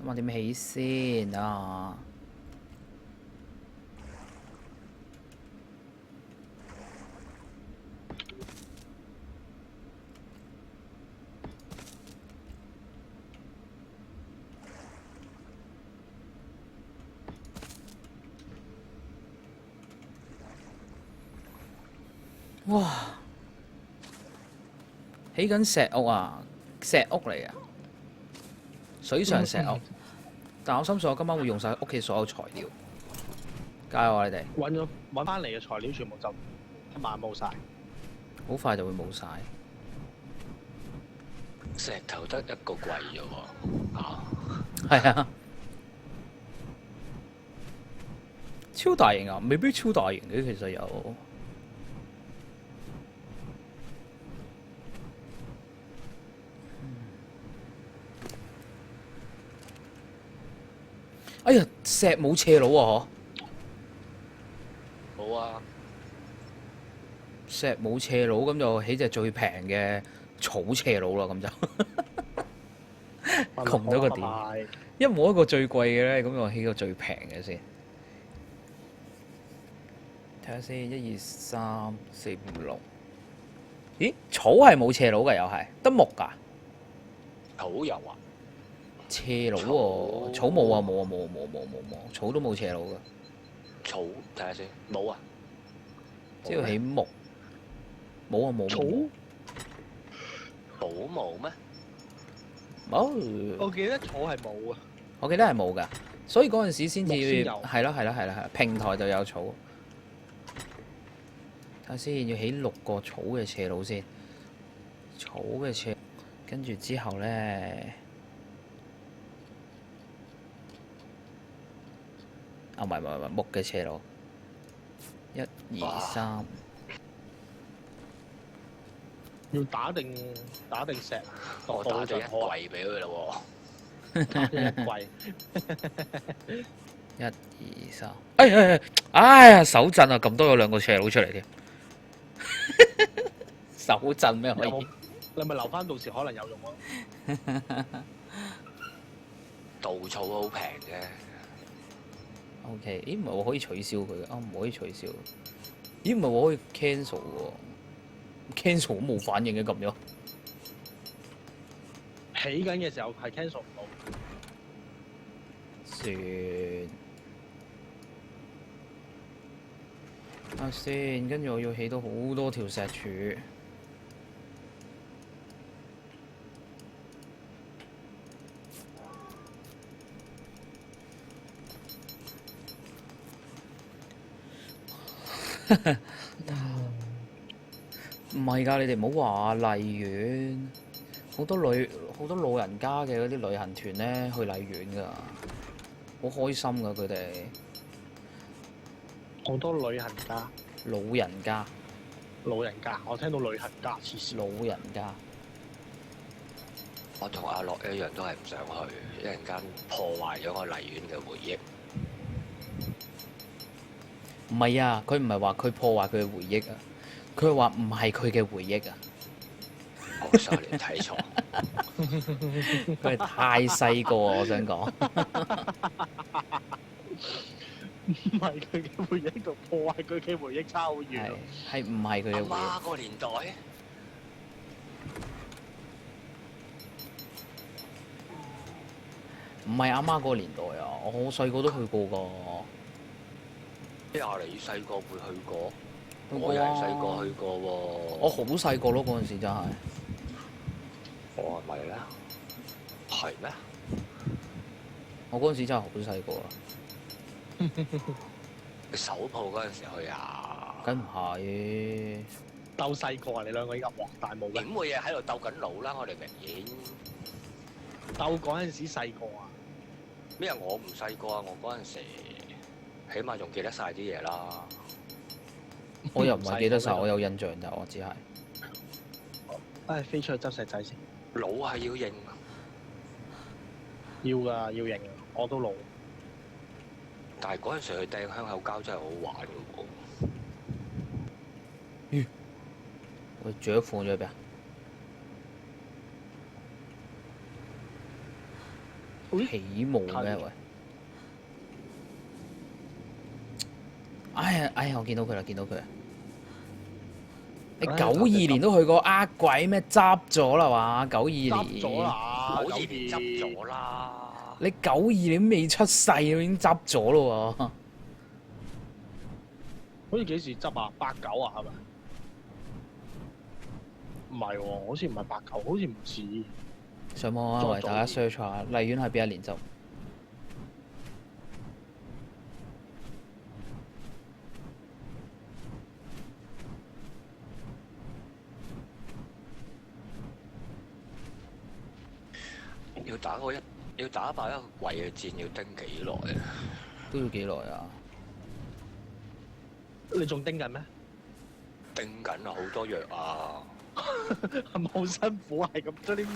咁我點起先啊？哇！起緊石屋啊！石屋嚟啊！水上石屋。但我深信我今晚會用晒屋企所有材料。加油啊！你哋揾翻嚟嘅材料全部就一晚冇晒。好快就會冇晒。石頭得一個櫃啫喎，啊！係啊，超大型啊，未必超大型嘅，其實有。哎呀，石冇斜路啊！好啊，石冇斜路，咁就起隻最平嘅草斜路啦，咁就窮到個點。一冇一個最貴嘅咧，咁就起個最平嘅先。睇下先，1、2、3、4、5、6。咦？草係冇斜路㗎，又係得木㗎。草油啊！斜路喎，草冇啊，冇啊，冇，草都冇斜路㗎。草睇下先，冇啊！只要起木，冇啊冇。草冇冇咩？冇。我記得草係冇啊。我記得係冇㗎，所以嗰陣時先至木先有係咯，平台就有草。睇下先，要起6個草嘅斜路先，草嘅斜，跟住之後咧，唔係木嘅斜路，1、2、3。要打定石，我打咗一櫃俾佢咯打咗一櫃。 1、2、3，哎呀手震啊！咁多有2個斜路出嚟添，手震咩可以？你咪留翻到時可能有用咯。稻草好平啫。OK， 咦唔係我可以取消佢嘅，唔可以取消。咦唔係我可以 cancel 喎，cancel 都冇反應嘅咁樣。起緊嘅時候係 cancel 唔到。算。睇下先，跟住我要起到好多條石柱。唔係㗎，你哋唔好話荔園，好多老人家嘅嗰啲旅行團咧去荔園㗎，好開心㗎佢哋。好多旅行家、老人家，我聽到旅行家黐線。老人家，我同阿樂一樣都係唔想去，一陣間破壞咗我荔園嘅回憶。唔係啊，佢唔係話佢破壞佢嘅回憶啊，佢係話唔係佢嘅回憶啊。我sorry睇錯，佢係太細個啊！我想講，唔係佢嘅回憶度破壞佢嘅回憶差好遠。係唔係佢嘅回憶？阿媽個年代，唔係阿媽嗰個年代啊！我細個都去過㗎。邊有你細個會去過？去過啊我又係細個去過喎。我好細個咯，嗰陣時真係。我係咪咧？係咩？我嗰陣時真係好細個啦。你手鋪嗰陣時去啊？梗唔係。鬥細個啊！你兩個依家哇大霧嘅。點會嘢喺度鬥緊腦啦？我哋明顯鬥嗰陣時細個啊！咩啊？我唔細個啊！我嗰陣時起碼仲記得晒啲嘢啦。我又唔係記得晒，我有印象咋，我只係。唉，飛出去執石仔先。老係要認，要㗎，要認㗎，我都老。但係嗰陣時去掟香口膠真係好玩嘅喎。我雀放咗喺邊啊？起霧咩喂？哎呀！我見到佢啦，你92年都去過呃鬼咩？執咗啦嘛，92年。執咗啦，好似變執咗啦。你92年未出世，已經執咗咯喎。好似幾時執啊？89啊，係咪？唔係喎，好似唔係89，好似唔似。上網啊，為大家 search 下荔園係邊一年執？要打爆一個櫃嘅戰要叮幾耐啊？都要幾耐啊？你仲叮緊咩？叮緊啊，好多藥啊！係咪好辛苦啊？係咁叮。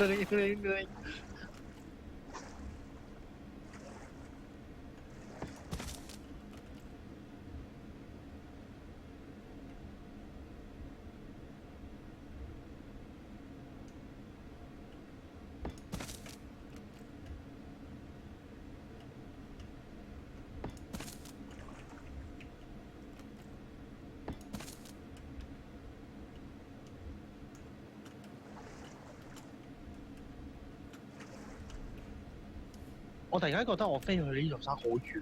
我突然間覺得我飛去呢座山好遠，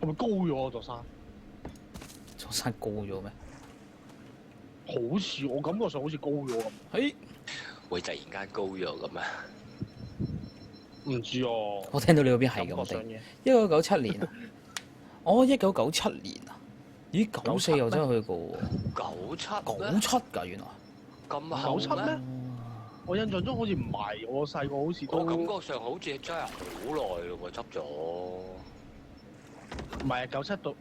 係咪高咗啊座山？座山高咗咩？好似我感覺上好似高咗咁。嘿，會突然間高咗咁啊？唔知哦。我聽到你嗰邊係咁定。感覺上嘅。1997年啊，哦1997年啊，咦94又真係去過喎。 97咩？ 97㗎原來。咁後97咩？咩？我印象中好似唔係，我細個好似都我感覺上好似真係好耐咯喎，執咗。唔係97到，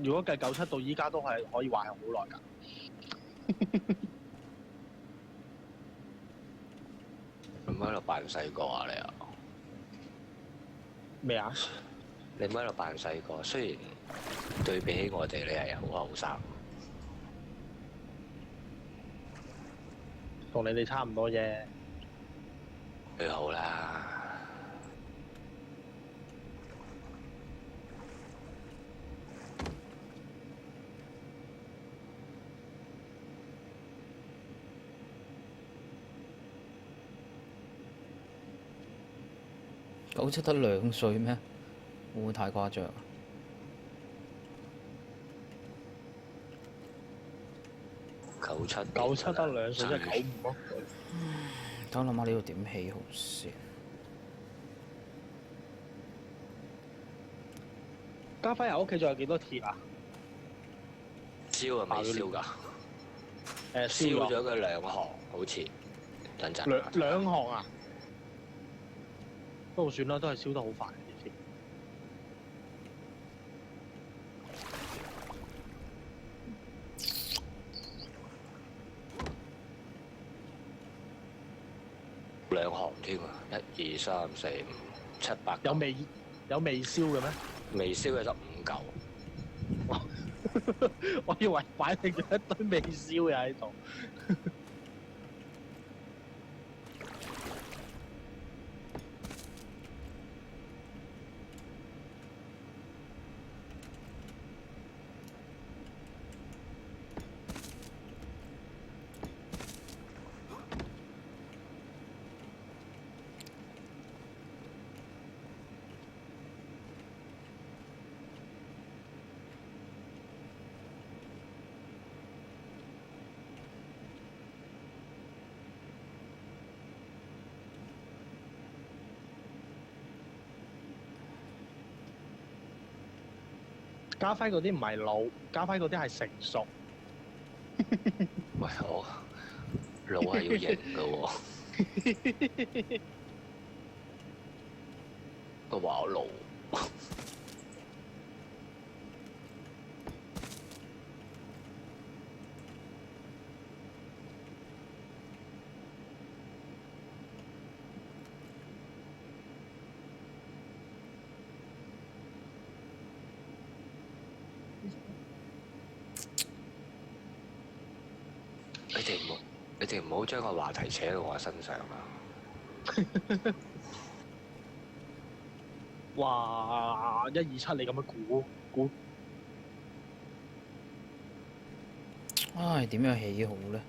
如果計97到依家都係可以話係好耐㗎。你咪喺度扮細個啊你啊？咩啊？你咪喺度扮細個，雖然對比起我哋，你係好後生。同你哋差唔多啫。你好啦。97得2歲咩？會唔會太誇張啊？97得2歲即係95咯。等我諗下呢度點起好先。家輝人屋企仲有幾多鐵啊？燒啊未燒㗎？誒燒咗佢2行，好似。等陣。兩行啊？不過算啦，都係燒得好快啲鐵。2行添啊！1、2、3、4、5、7、8。有未燒嘅咩？未燒嘅得5嚿。我以為擺定咗一堆未燒嘅喺度。家輝嗰啲唔係老，家輝嗰啲係成熟。喂，我老係要型㗎喎。佢話我老。你哋唔好將個話題扯到我身上啦。哇！1、2、7你咁樣估，唉，點樣起好咧？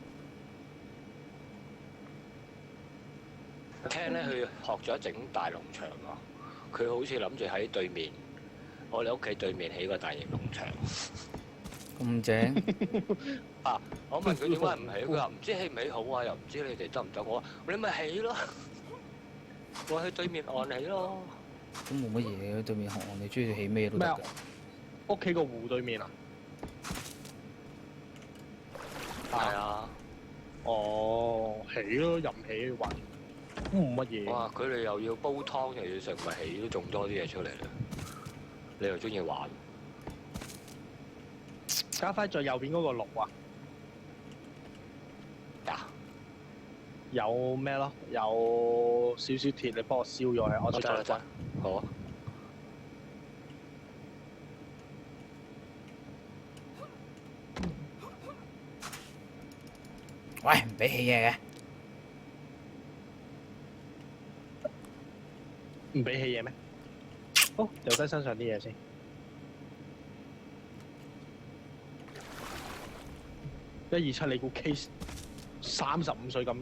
聽咧，佢學咗整大農場啊！佢好似諗住喺對面，我哋屋企對面起個大型農場。咁正啊！我問佢點解唔起，佢話唔知起唔起好啊，又唔知你哋得唔得。我話你咪起咯，我去對面岸起咯。都冇乜嘢嘅，對面行你中意起咩都得嘅。屋企個湖對面啊？係啊。哦，起咯，任起玩，冇乜嘢。哇！佢哋又要煲湯又要食，咪起都仲多啲嘢出嚟啦。你又中意玩？加快最右邊嗰個綠啊！呀！有咩咯？有少少鐵，你幫我燒咗佢，我再得，好啊。喂，唔俾起嘢嘅。唔俾起嘢咩？好，掉低身上啲嘢先。127，你估 case 35歲咁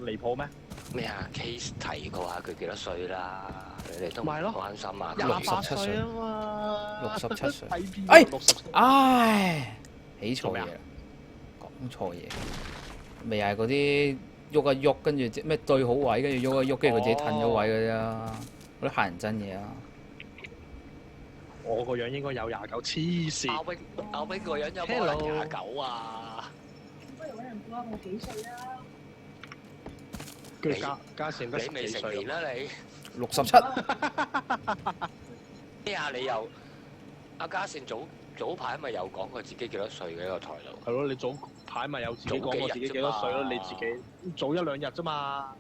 離譜咩？咩啊 ？Case 提過下佢幾多歲啦？你哋都唔咪咯關心啊！ 28 歲歲啊嘛，67歲。睇片哎60唉，起錯做咩啊嘢啦，講錯嘢。咪又係嗰啲喐一喐，跟住咩對好位，跟住喐一喐，跟住佢自己褪咗位嗰啲啊，嗰啲嚇人真嘢啊！我個樣應該有29，黐阿線。永個樣有冇 Hello 人29啊？不如揾人估下我幾歲啦？跟住加善得你未10幾歲成年。啦你？ 67，咩啊？你又阿嘉善早排咪有講過自己幾多歲嘅一個台度？係咯，你早排咪有自己講過自己幾多歲咯？你自己早1、2日啫嘛，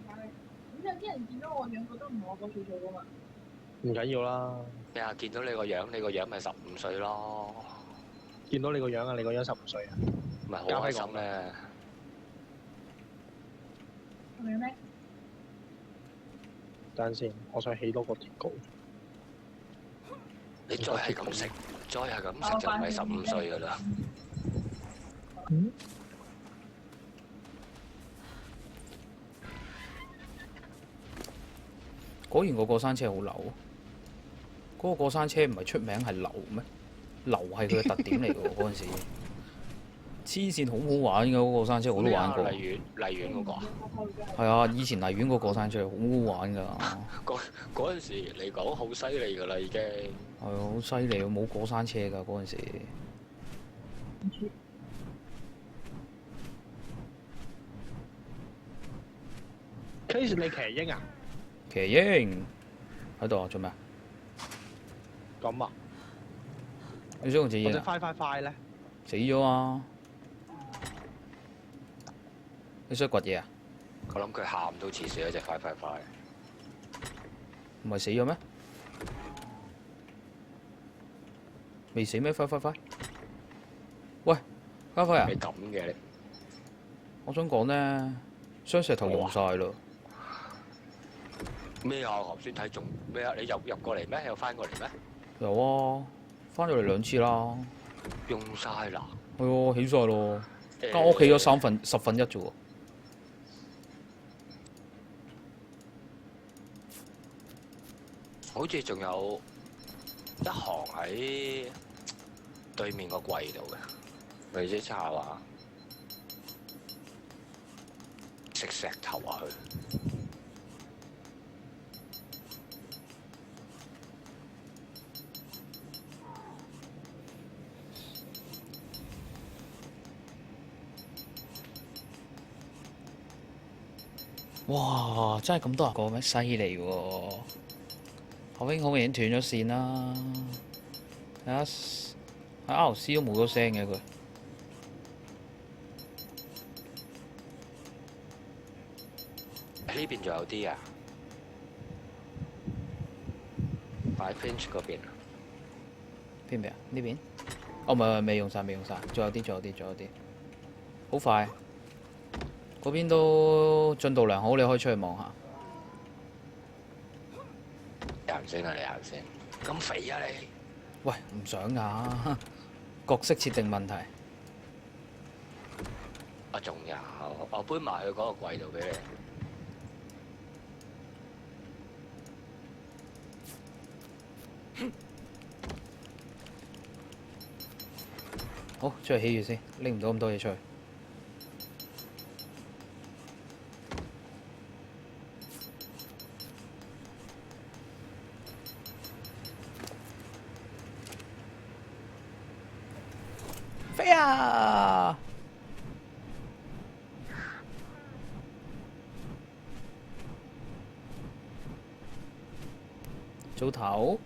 係。咁有啲人見到我樣覺得唔係我嗰歲數噶嘛？唔緊要啦。咩啊？見到你個樣，你個樣咪15歲咯，見到你個樣啊，你個樣15歲啊，咪好開心咧！係咪咩？等陣先，我想起多個鐵膏。你再係咁食，再係咁食就唔係15歲噶啦。嗯？果然個過山車好流。嗰個過山車唔係出名係流咩？流係佢嘅特點嚟嘅喎，嗰陣時。黐線好好玩嘅嗰個過山車，我都玩過。荔園嗰個啊？係啊，以前荔園個過山車好好玩㗎。嗰陣時嚟講好犀利㗎啦，已經。係啊，好犀利啊！冇過山車㗎嗰陣時。 Case 你騎鷹啊？騎鷹喺度啊？做咩啊？咁啊？你想用隻我隻鷹啊？快快快咧？死咗啊！你想掘嘢啊？我諗佢喊到似死一隻快快快。唔係死咗咩？未死咩？快快快！喂，快快啊！你咁嘅你？我想講咧，雙石頭用晒咯。咩啊？我頭先睇中咩啊？你入過嚟咩？又翻過嚟咩？有啊，翻咗嚟2次啦。用晒啦！係喎，起晒咯。間屋企咗10分一啫喎。好似仲有一行喺對面個櫃度嘅，你知查話食石頭啊佢。哇！真係咁多人過咩？犀利喎！後邊好明顯斷咗線啦。睇下喺 RC 都冇咗聲嘅佢。呢邊仲有啲啊，擺 Finch 嗰邊啊。邊邊啊？呢邊？哦，唔係未用晒，未用晒，仲有啲，仲有啲，仲有啲。好快！嗰邊都進度良好，你可以出去望下。你行先啊！你行先。咁肥啊你！喂，唔想㗎，角色設定問題。啊，仲有，我搬埋去嗰個櫃度俾你。好，出去起住先，拎唔到咁多嘢出去。飛啊！早唞。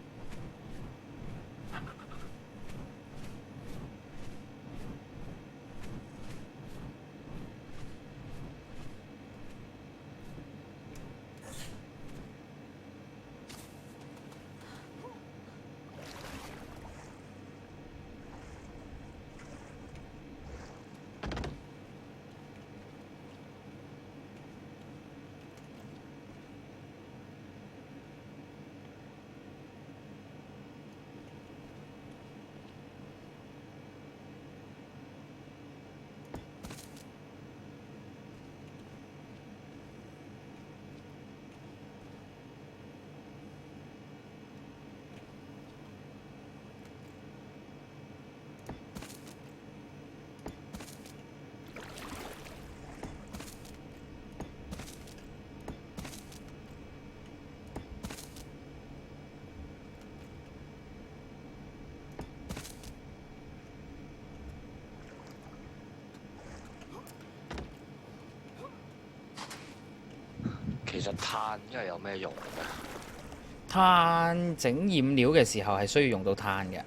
其實炭因為有咩用嘅？炭整染料嘅時候係需要用到炭嘅。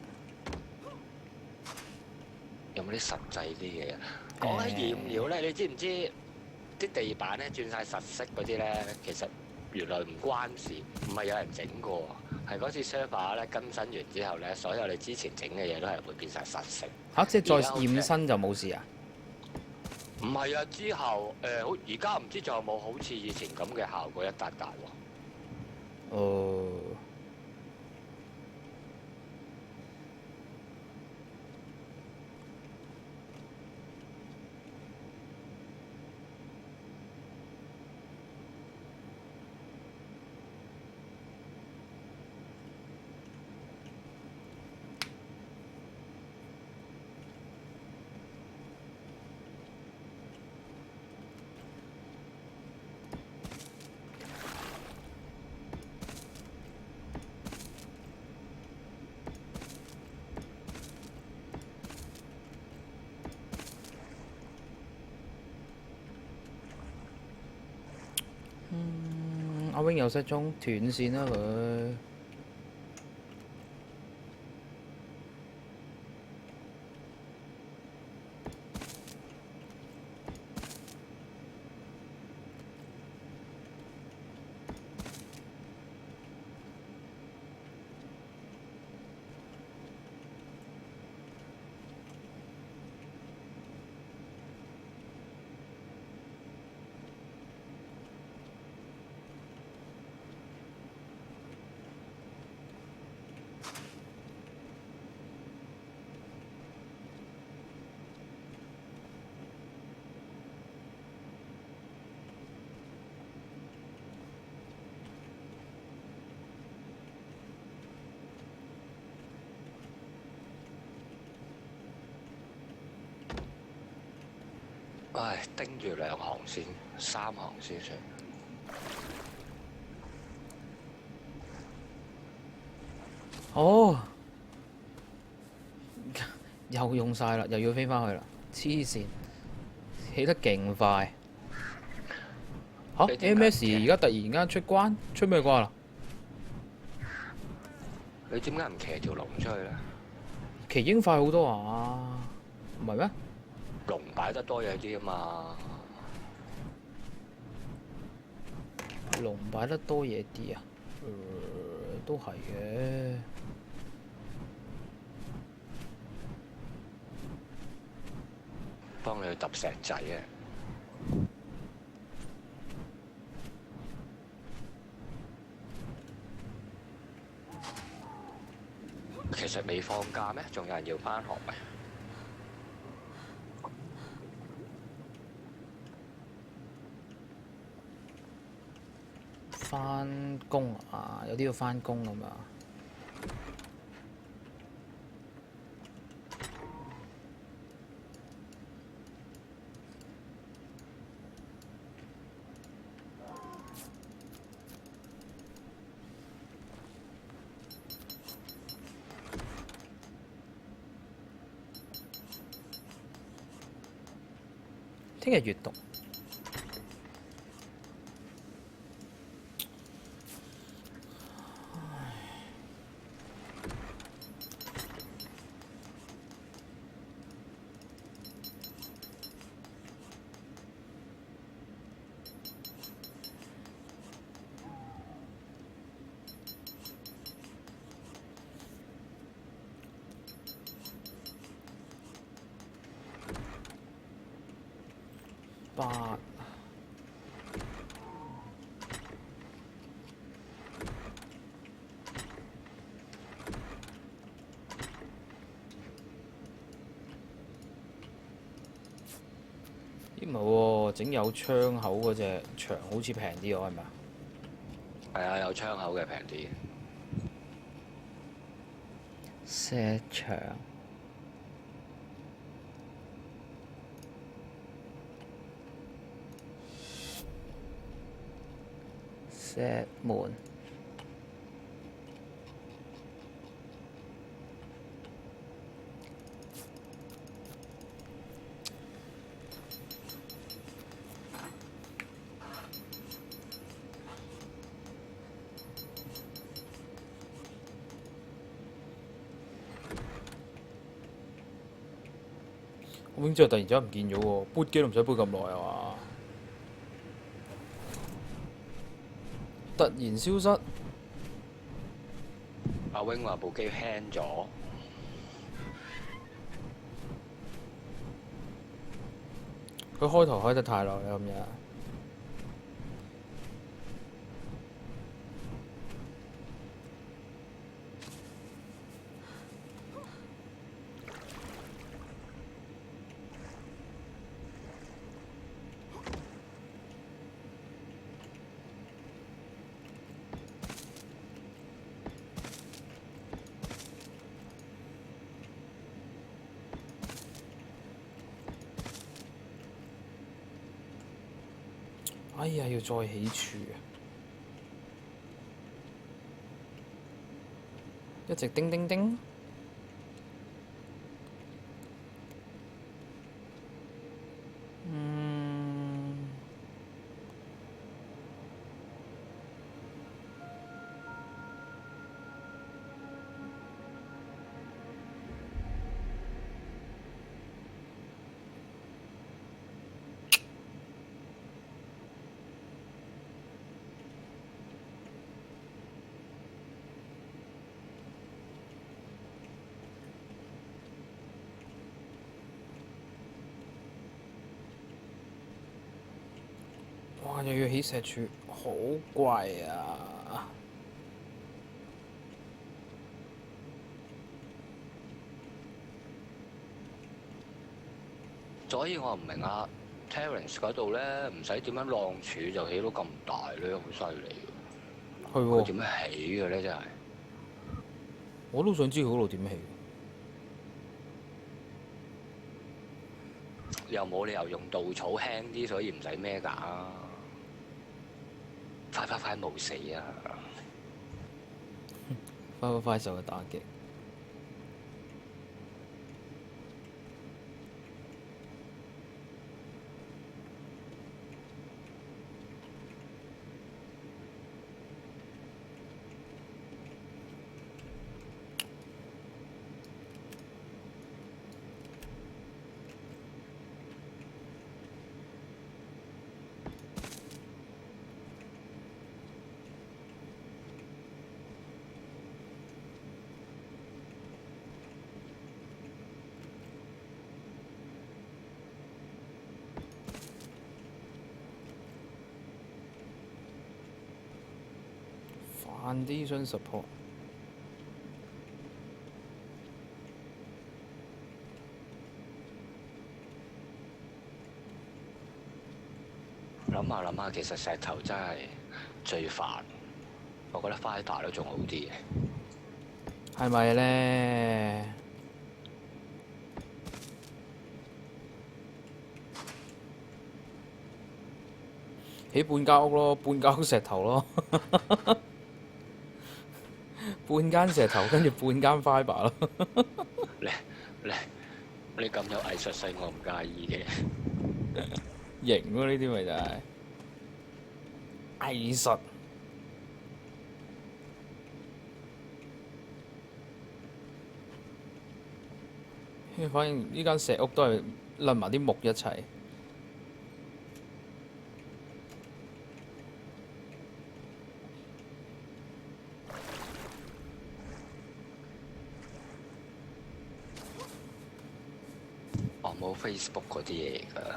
有冇啲實際啲嘅？講起染料咧，你知唔知啲地板咧轉晒實色嗰啲咧，其實原來唔關事，唔係有人整過，係嗰次 server 咧更新完之後咧，所有你之前整嘅嘢都係會變晒實色。嚇！即係再染身就冇事啊？唔係啊，之後而家唔知仲有冇好似以前咁嘅效果一笪笪喎。哦。阿 wing 有失蹤，斷線啦佢。唉，盯住2行先，3行先算。哦，又用晒啦，又要飛翻去啦，黐線，起得勁快。嚇！MS 而家突然間出關，出咩關啊？你點解唔騎條龍出去咧？騎已經快好多啊，唔係咩？龍擺得多嘢啲啊嘛。龍擺得多嘢啲啊？都係嘅。幫你去揼石仔嘅。其實未放假咩？仲有人要返學咩？返工啊，有啲要返工咁啊。聽日閱讀。8。咦唔係喎，整有窗口嗰隻牆好似平啲喎，係咪啊？係啊，有窗口嘅平啲。石牆。石門。我永之後突然之間唔見咗喎，杯機都唔使杯咁耐啊嘛！突然消失，阿 wing 話部機 hang 咗，佢開頭開得太耐啦咁樣。哎呀，要再起柱啊！一直叮叮叮。哇！又要起石柱，好貴啊！所以我唔明啊 Terence 嗰度咧，唔使點樣浪柱就起到咁大咧，好犀利喎！係喎，佢點樣起嘅咧？真係我都想知佢嗰度點起。又冇理由用稻草輕啲，所以唔使孭㗎。快冇死啊！快受嘅打擊。Foundation support。諗下，其實石頭真係最煩。我覺得 fiber 都仲好啲嘅。係咪咧？起半間屋咯，半間屋石頭咯，半間石頭跟住半間 fiber 咯。你咁有藝術性，我唔介意嘅。型咯，呢啲咪就係藝術。反正呢間石屋都係撚埋啲木一齊。我冇 Facebook 嗰啲嘢㗎。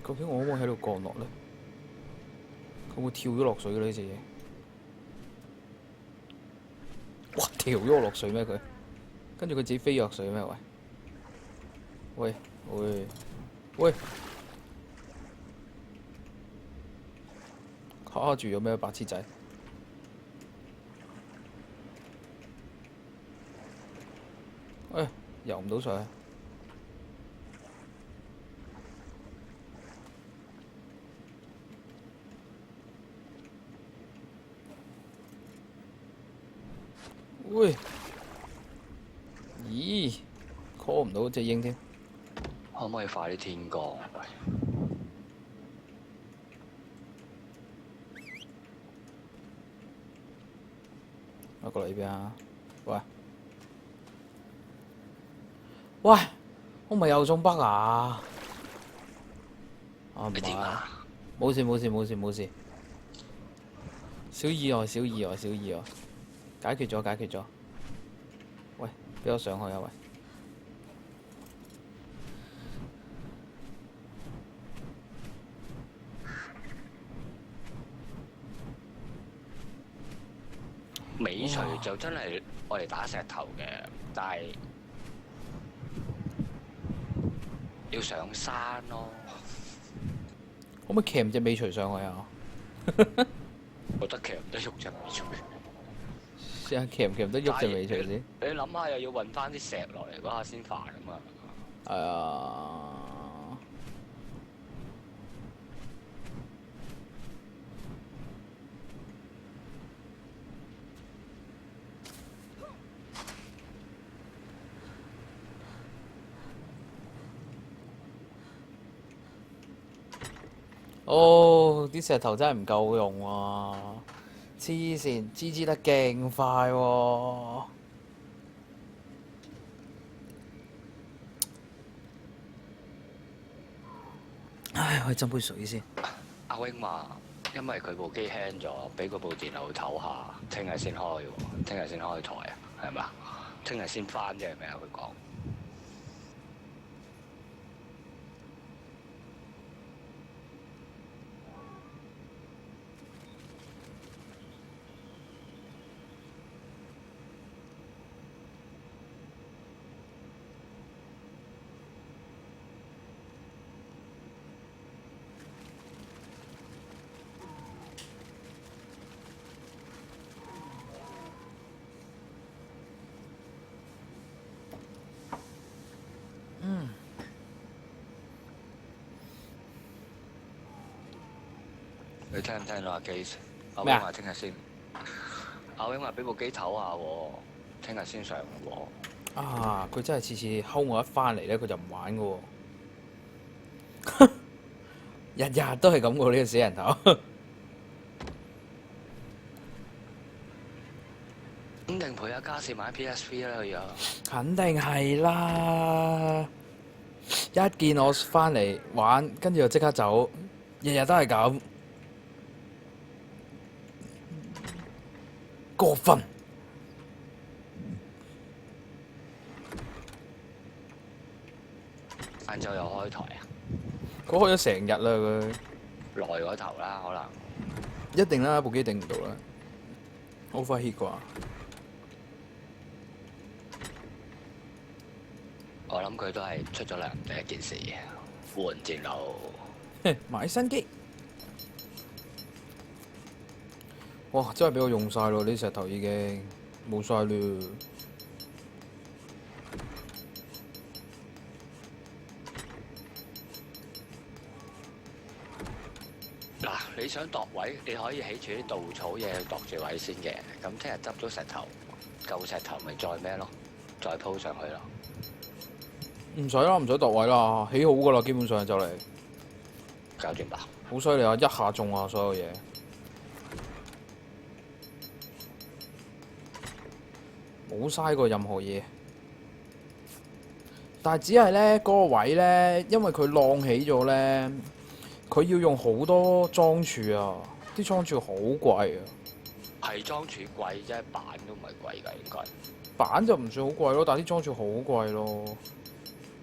究竟我可唔可以喺度降落咧？佢會跳咗落水嘅呢隻嘢？哇！跳咗我落水咩佢？跟住佢自己飛咗落水咩？喂！喂！卡住咗咩白痴仔？游唔到上去。喂！咦 ？call 唔到隻鷹添。可唔可以快啲天光？喂！我過嚟呢邊啊！喂！我咪又中北啊！唔係，你點啊？冇事。小意外，解決咗。喂，俾我上去啊！喂！尾隨就真係我哋打石頭嘅，但係要上山咯。可唔可以騎唔隻尾隨上去啊？我覺得騎唔得喐隻尾隨。試下騎唔得喐隻尾隨先。你諗下又要運翻啲石落嚟嗰下先煩啊嘛。係啊。哦，啲石頭真係唔夠用啊！黐線，支得勁快喎！唉，我去斟杯水先。阿 wing 話，因為佢部機輕咗，俾嗰部電腦唞下，聽日先開喎，聽日先開台啊，係咪啊？聽日先翻啫，係咪啊？佢講。你聽唔聽到阿基？阿 wing 話聽日先。阿 wing 話俾部機唞下喎，聽日先上喎。啊！佢真係次次睺我一翻嚟咧，佢就唔玩嘅喎。日日都係咁嘅呢個死人頭。肯定陪阿嘉士買 PSV 啦，佢又。肯定係啦！一見我翻嚟玩，跟住就即刻走，日日都係咁。過分！晏晝又開台啊？佢開咗成日啦，佢耐嗰頭啦，可能。一定啦，部機頂唔到啦。overheat 啩？我諗佢都係出咗糧第一件事，換電腦。買新機。哇！真係俾我用晒咯，呢石頭已經冇晒啦。嗱，你想度位，你可以起住啲稻草嘢去度住位先嘅。咁聽日執咗石頭，舊石頭咪再咩咯？再鋪上去咯。唔使啦，唔使度位啦，起好噶啦，基本上就嚟。搞掂吧。好犀利啊！一下中啊，所有嘢。冇嘥過任何嘢，但係只係咧嗰個位咧，因為佢晾起咗咧，佢要用好多樁柱啊，啲樁柱好貴啊。係樁柱貴啫，板都唔係貴㗎，應該。板就唔算好貴咯，但係啲樁柱好貴咯，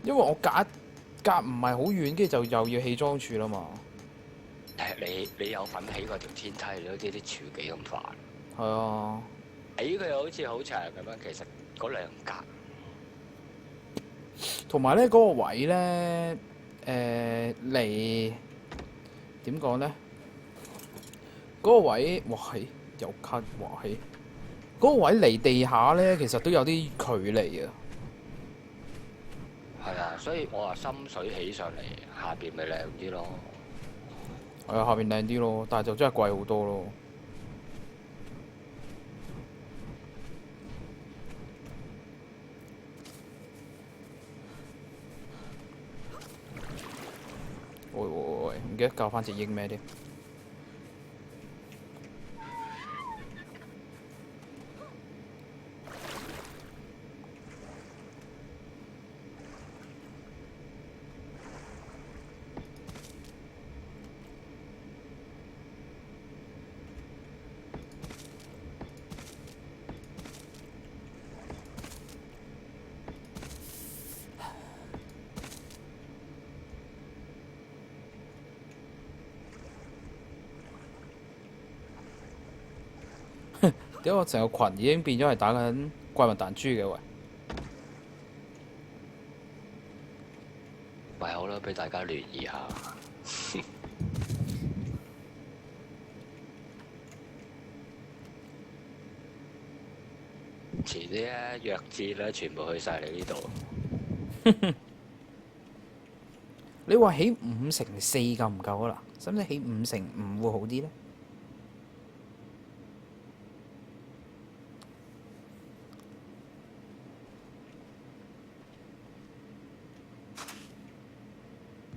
因為我隔隔唔係好遠，跟住就又要起裝柱啦嘛。你有份起嗰條天梯，你都知啲柱幾咁煩。係啊，起佢好似好長咁樣，其實嗰兩格。同埋咧嗰個位咧，離點講咧？嗰個位，哇係又 cut，哇係嗰個位離地下咧，其實都有啲距離啊。係啊，所以我話深水起上嚟，下邊咪靚啲咯。係啊，下邊靚啲咯，但係就真係貴好多咯。喂，唔記得教翻隻鷹咩添？點解我成個群已經變咗係打緊怪物彈珠嘅喂？咪好啦，俾大家聯誼下。遲啲咧，弱智咧，全部去晒你呢度。你話起5乘4夠唔夠啊？嗱，使唔使起5乘5會好啲咧？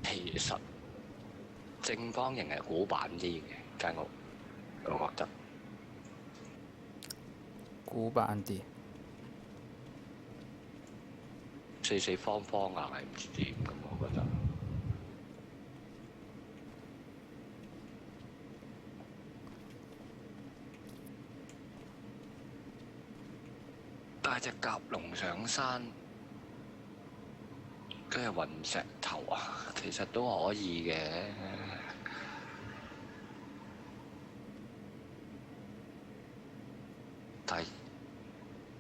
其實正方形係古板啲嘅間屋，我覺得。古板啲。四方方硬係唔知點咁，我覺得。帶隻甲龍上山，跟住運石頭啊，其實都可以嘅。但係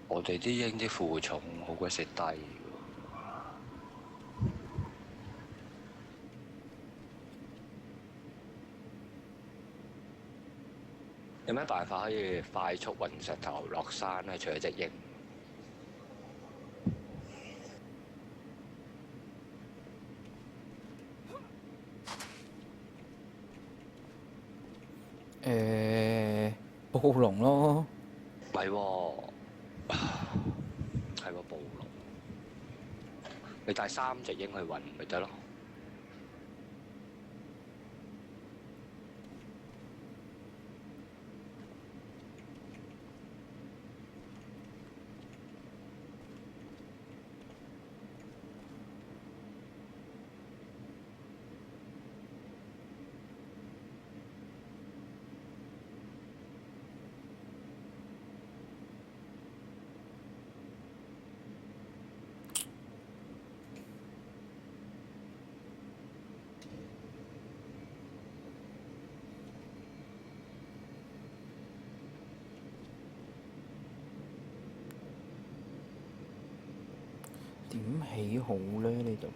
我哋啲鷹啲負重好鬼死低。有咩辦法可以快速運石頭落山咧？除咗隻鷹，暴龍咯。唔係喎，係個暴龍。你帶3隻鷹去運咪得咯？點起好咧？呢度？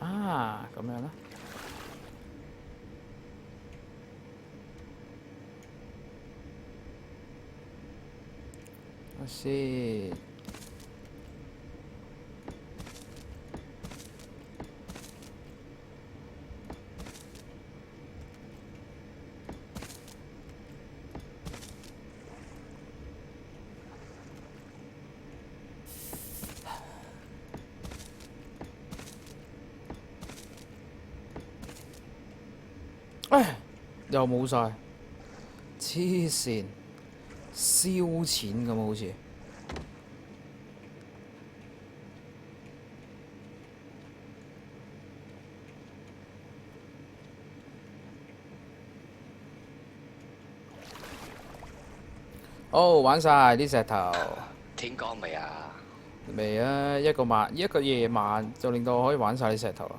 啊，咁樣啦。我先。又冇晒，黐線，燒錢咁啊好似。哦，玩晒啲石頭。天光未啊？未啊！一個夜晚就令到我可以玩晒啲石頭啦。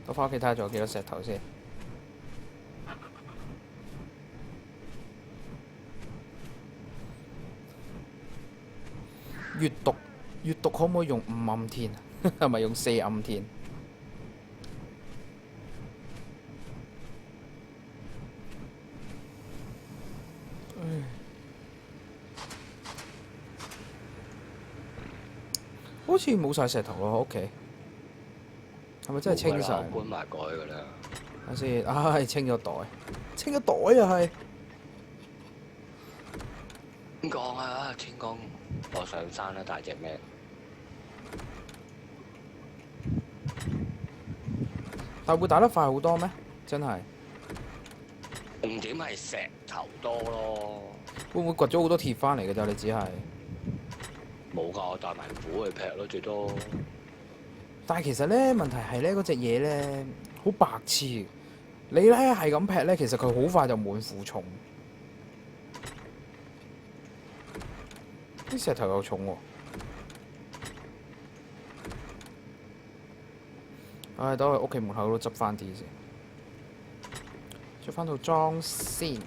我翻屋企睇下仲有幾多石頭先。閱讀可唔可以用5暗天？係咪用4暗天？好似冇晒石頭喎，屋企係咪真係清晒？我搬埋過去㗎啦。睇先，唉，清咗袋啊，係。天光啊！天光，我上山啦，大隻咩？但會打得快好多咩？真係重點係石頭多咯。會唔會掘咗好多鐵翻嚟㗎咋？你只係冇㗎，我帶埋斧去劈咯，最多。但係其實咧問題係咧嗰隻嘢咧好白痴，你咧係咁劈咧，其實佢好快就滿負重。啲石頭又重喎。唉，等我去屋企門口度執翻啲先，着翻套裝先。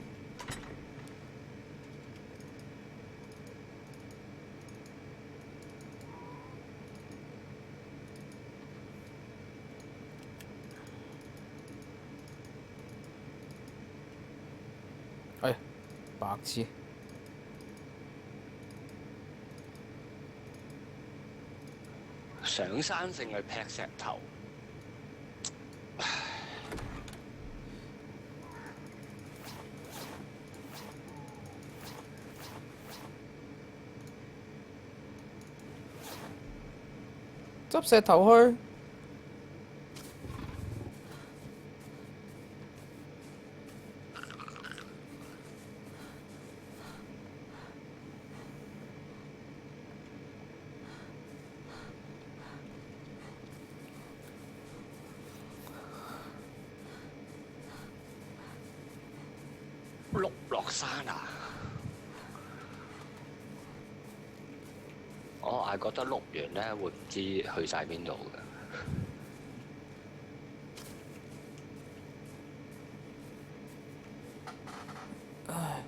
哎，白痴！上山淨係劈石頭。執石頭去。碌落山啊！我係覺得碌完咧會唔知去晒邊度嘅。唉，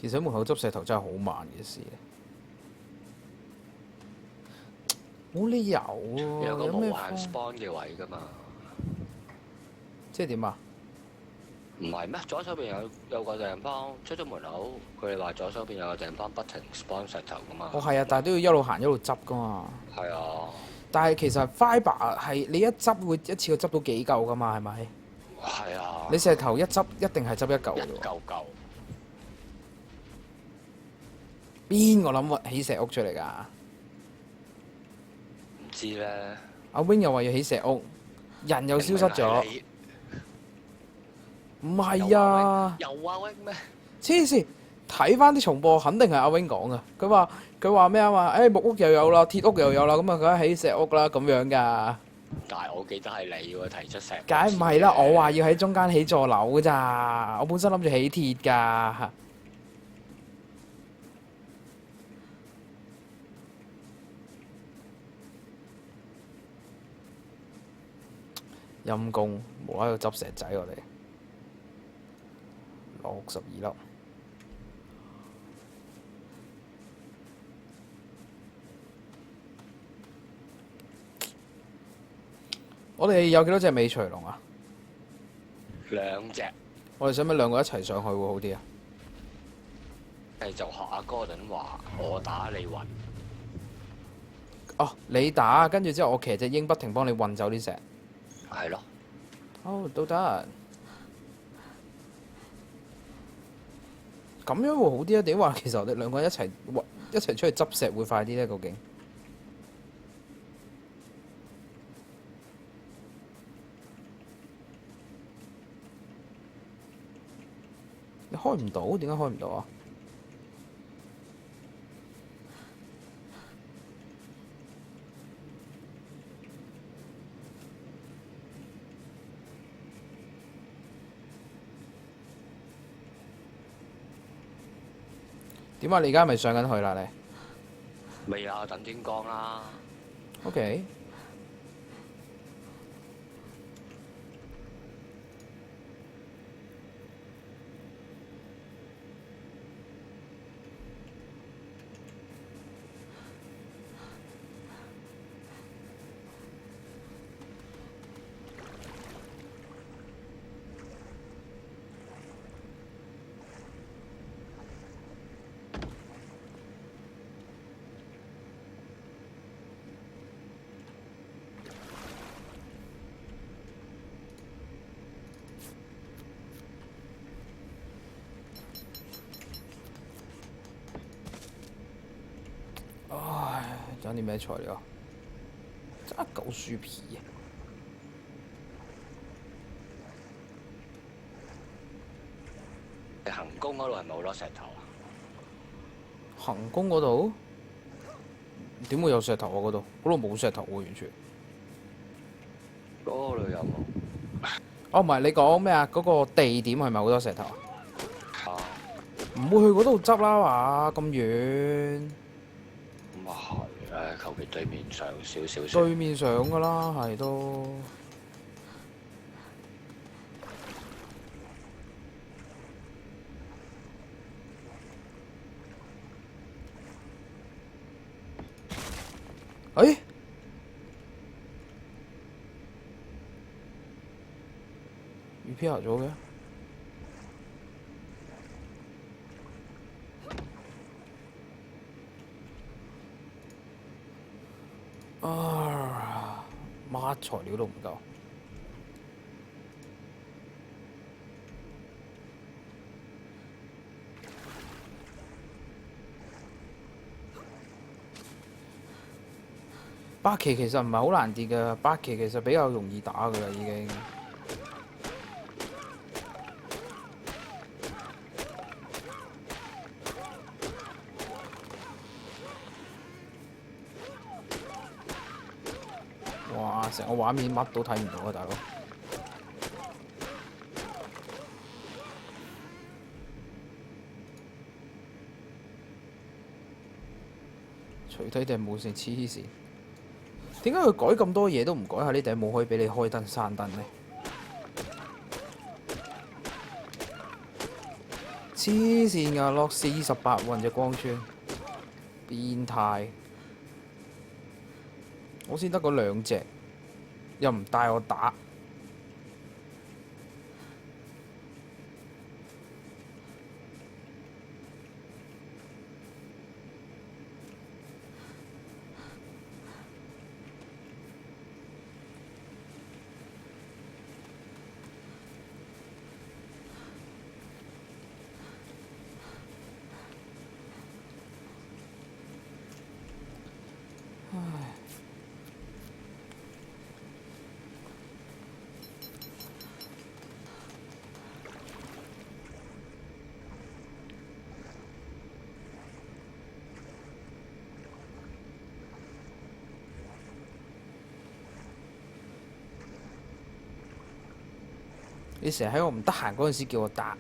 其實喺門口執石頭真係好慢嘅事，冇理由喎。有個無限有咩方？ spawn 嘅位㗎嘛？即係點啊？唔係咩？左手邊有個地方，出咗門口，佢哋話左手邊有個地方不停 spawn 石頭㗎嘛？哦，係啊，但係都要一路行一路執㗎嘛。係啊，但係其實 fibre 係你一執會一次過執到幾嚿㗎嘛？係咪？係啊。你石頭一執一定係執一嚿一嘅喎。嚿嚿。邊個諗起石屋出嚟㗎？唔知咧。阿 Wing 又話要起石屋，人又消失咗。唔係啊！有啊 Wing 咩？黐線！睇翻啲重播，肯定係阿 Wing 講嘅。佢話咩啊嘛？木屋又有啦，鐵屋又有啦，咁啊佢起石屋啦咁樣㗎。但係我記得係你喎提出石。梗唔係啦，我話要喺中間起座樓㗎咋，我本身諗住起鐵㗎。陰公，無喺度執石仔，我哋62粒。我哋有幾多隻尾隨龍啊？兩隻。我哋使唔使兩個一齊上去會好啲啊？繼續學阿哥頓話，我打你暈。哦，你打，跟住之後我騎隻鷹不停幫你運走啲石。係咯。哦，都得。咁樣會好啲啊？定話其實我哋兩個人一齊出去執石會快啲咧？究竟？你開唔到？點解開唔到啊？點啊？你而家係咪上緊去啦？你未啊，等天光啦。 OK？唉，爭啲咩材料？爭一嚿樹皮啊！行宮嗰度係咪好多石頭啊？行宮嗰度點會有石頭啊？嗰度冇石頭喎，完全。嗰度有冇？哦，唔係你講咩啊？嗰個地點係咪好多石頭啊？啊，唔會去嗰度執啦嘛，咁遠。咁啊係，求其對面上少少先。對面上噶啦，係都。誒？repair 咗嘅。啊！乜材料都唔夠。八旗其實唔係好難跌嘅，八旗其實比較容易打㗎啦，已經。哇！成個畫面乜都睇唔到啊，大佬。除低頂冇線黐線。點解佢改咁多嘢都唔改下呢頂帽可以俾你開燈閂燈呢？黐線㗎，落48運隻光穿，變態！我先得嗰兩隻，又唔帶我打。你成日喺我唔得閒嗰陣時叫我打。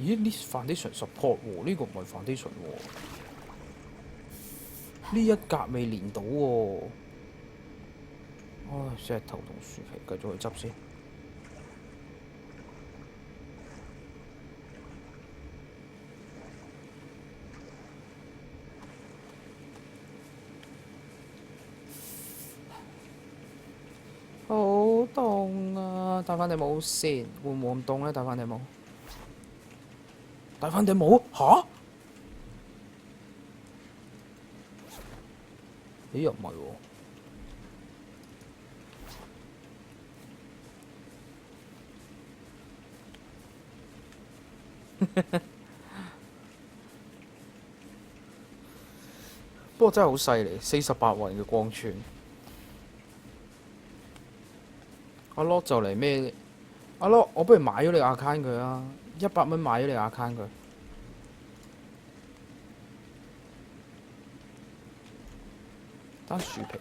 咦？呢 foundation support 喎，呢個唔係 foundation 喎，呢一格未連到喎。唉，石頭同樹皮繼續去執先。好凍啊！戴翻頂帽先，會唔會咁凍咧？戴翻頂帽，戴翻頂帽吓？咦又唔係喎？不過真係好犀利，48雲嘅光穿。阿 Lock 就嚟咩？阿 Lock，我不如買咗你 account 佢啊！100蚊買咗你 account 佢。單樹皮。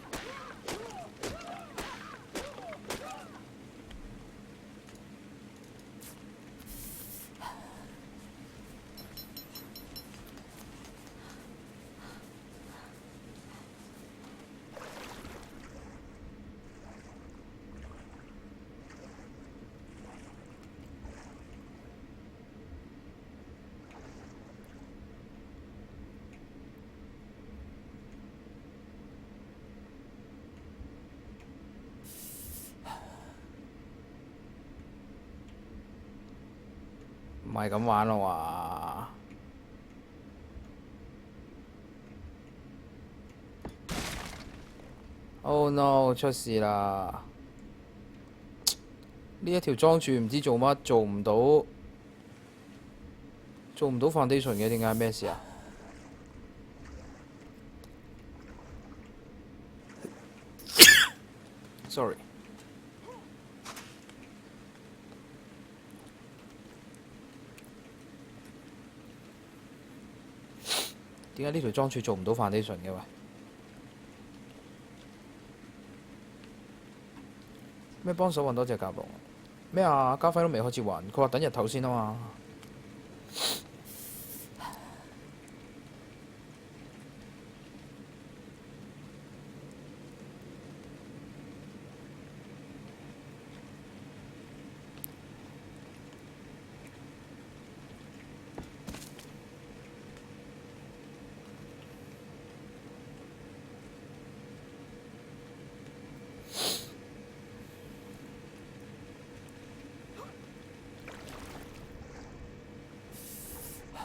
唔係咁玩咯喎！Oh no！出事啦！呢一條裝柱唔知做乜，做唔到 foundation 嘅，點解咩事啊？Sorry。點解呢條裝柱做唔到 foundation 嘅喂？咩幫手揾多隻甲龍？咩啊？家輝都未開始還，佢話等日頭先啊嘛。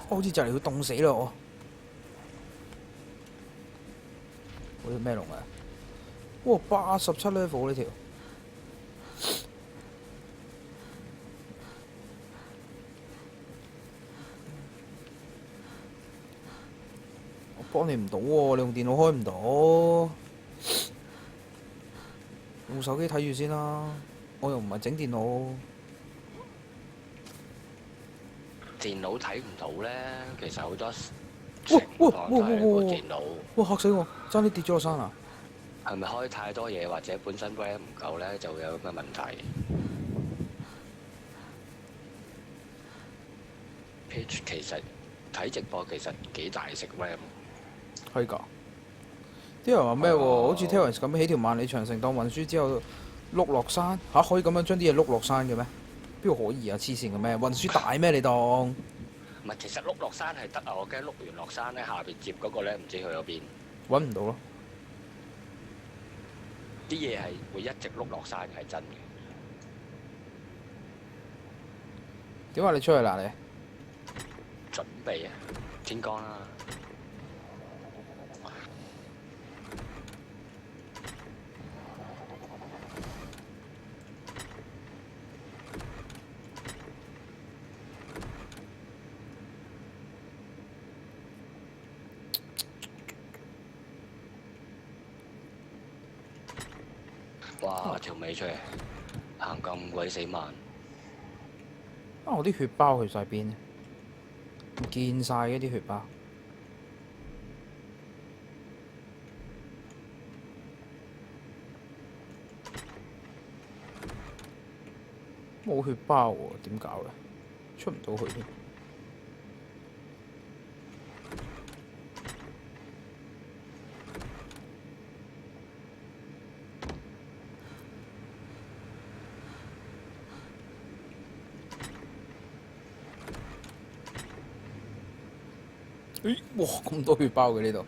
好似就嚟要凍死咯！我條咩龍啊？哇，87 level 呢條！我幫你唔到喎，你用電腦開唔到，用手機睇住先啦。我又唔係整電腦。電腦睇唔到咧，其實好多情況都係部電腦。哇！嚇死我，爭啲跌咗落山啊！係咪開太多嘢或者本身 RAM 唔夠咧，就會有咁嘅問題？Page 其實睇直播其實幾大食 RAM。係㗎。啲人話咩喎？好似 Terence 咁起條萬里長城當運輸之後碌落山嚇，可以咁樣將啲嘢碌落山嘅咩？邊度可以啊？黐線嘅咩？運輸大咩？你當？唔係，其實碌落山係得啊！我驚碌完落山咧，下邊接嗰個咧唔知去咗邊，揾唔到咯。啲嘢係會一直碌落山嘅，係真嘅。點解你出去啦？你準備啊，天光啦。哇！條尾出嚟，行咁鬼死慢。我啲血包去晒邊？唔見晒嘅啲血包。冇血包喎，點搞咧？出唔到去添。咦！哇，咁多血包嘅呢度。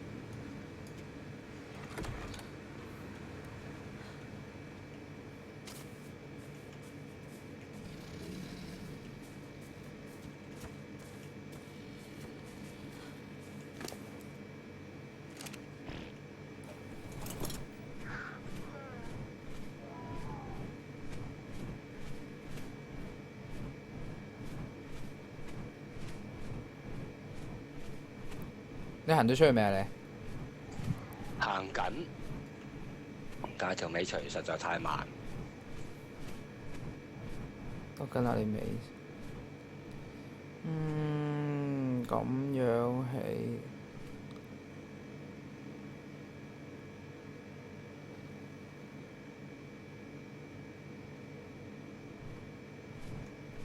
你行咗出去未啊？你行緊，但係條尾隨實在太慢。我跟下你尾。咁樣起。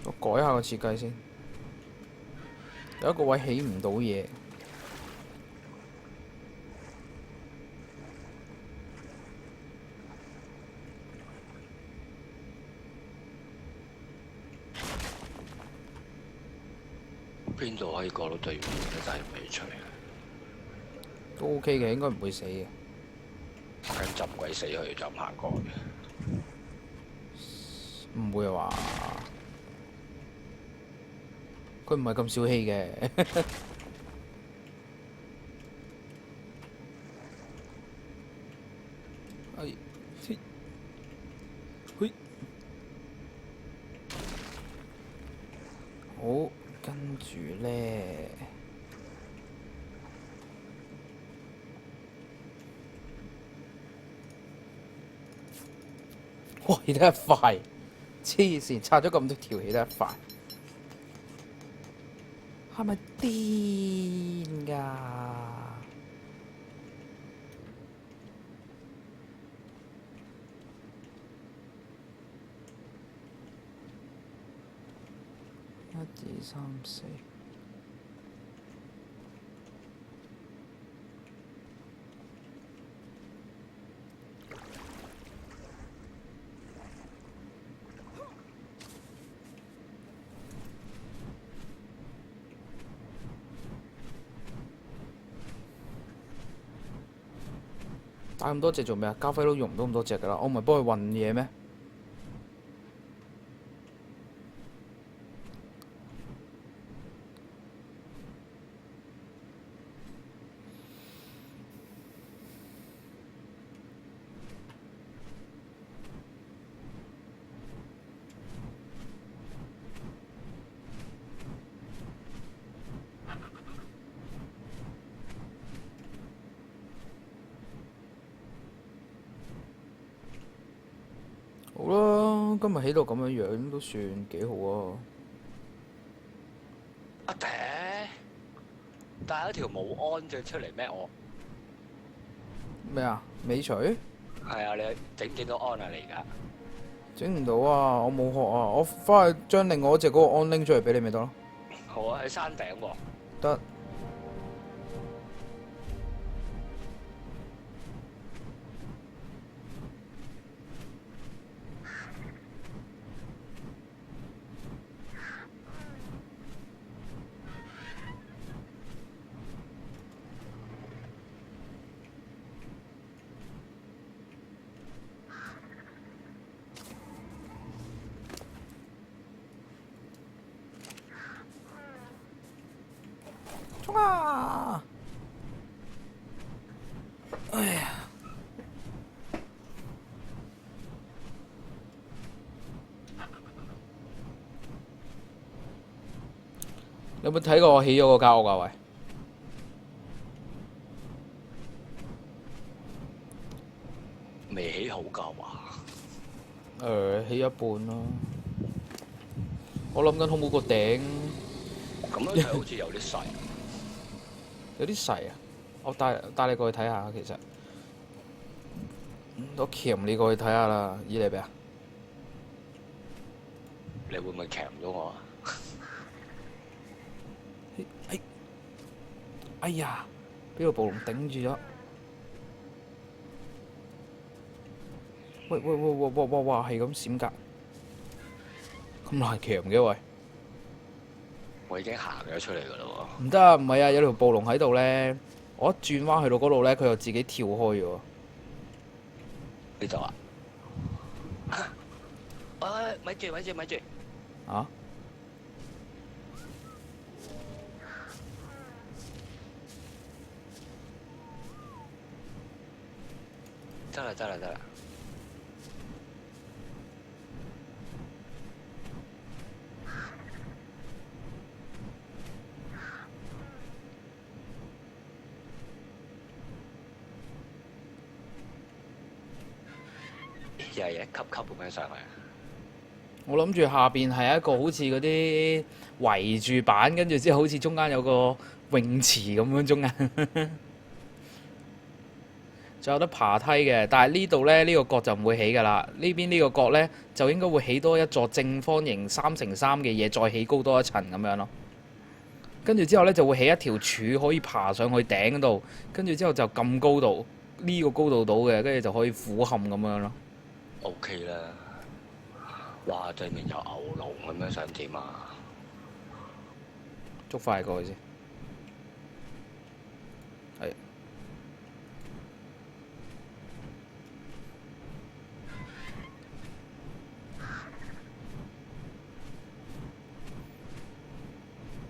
我改下個設計先，有一個位起唔到嘢。邊度可以過到對面嘅？就係尾隨，都 OK 嘅，應該唔會死嘅。驚浸鬼死佢就唔行過嘅。唔會話，佢唔係咁小氣嘅。哎，嘿，好，跟住咧，哇，起得一快！黐線，拆咗咁多條起得一塊，係咪癲㗎？1、2、3、4。打咁多隻做咩啊？加菲都用唔到咁多隻㗎啦，我唔係幫佢運嘢咩？好啦，今日起到咁樣樣都算幾好啊！阿嗲，帶咗條冇安著出嚟咩？我咩啊？尾隨？係啊，你整唔整到安啊？你而家整唔到啊！我冇學啊！我翻去將另外嗰隻嗰個安拎出嚟俾你咪得咯。好啊，喺山頂喎。得。衝啊！哎呀！你有冇睇過我起咗個間屋啊？喂！未起好㗎嘛？起一半啦。我諗緊好冇個頂。咁樣睇好似有啲細。有啲細啊！我帶你過去睇下，其實我鉗你過去睇下啦，以你咩啊？你會唔會鉗咗我啊？哎呀！俾個暴龍頂住咗。喂！哇！係咁閃格，咁難鉗嘅喂！我已經行咗出嚟㗎啦喎。唔得啊！唔係啊！有條暴龍喺度咧，我一轉彎去到嗰度咧，佢就自己跳開咗。呢度啊！喂！咪住！啊？得啦！一級級咁樣上去？我諗住下邊係一個好似嗰啲圍住板，跟住之後好似中間有個泳池咁樣中間，仲有得爬梯嘅。但係呢度呢，呢個角就唔會起㗎啦。呢邊呢個角呢，就應該會起多一座正方形3×3嘅嘢，再起高多一層咁樣咯。跟住之後呢，就會起一條柱可以爬上去頂度，跟住之後就咁高度，呢個高度到嘅，跟住就可以俯瞰咁樣咯。OK 啦。哇！對面有牛龍咁樣想點啊？捉快過去先。係。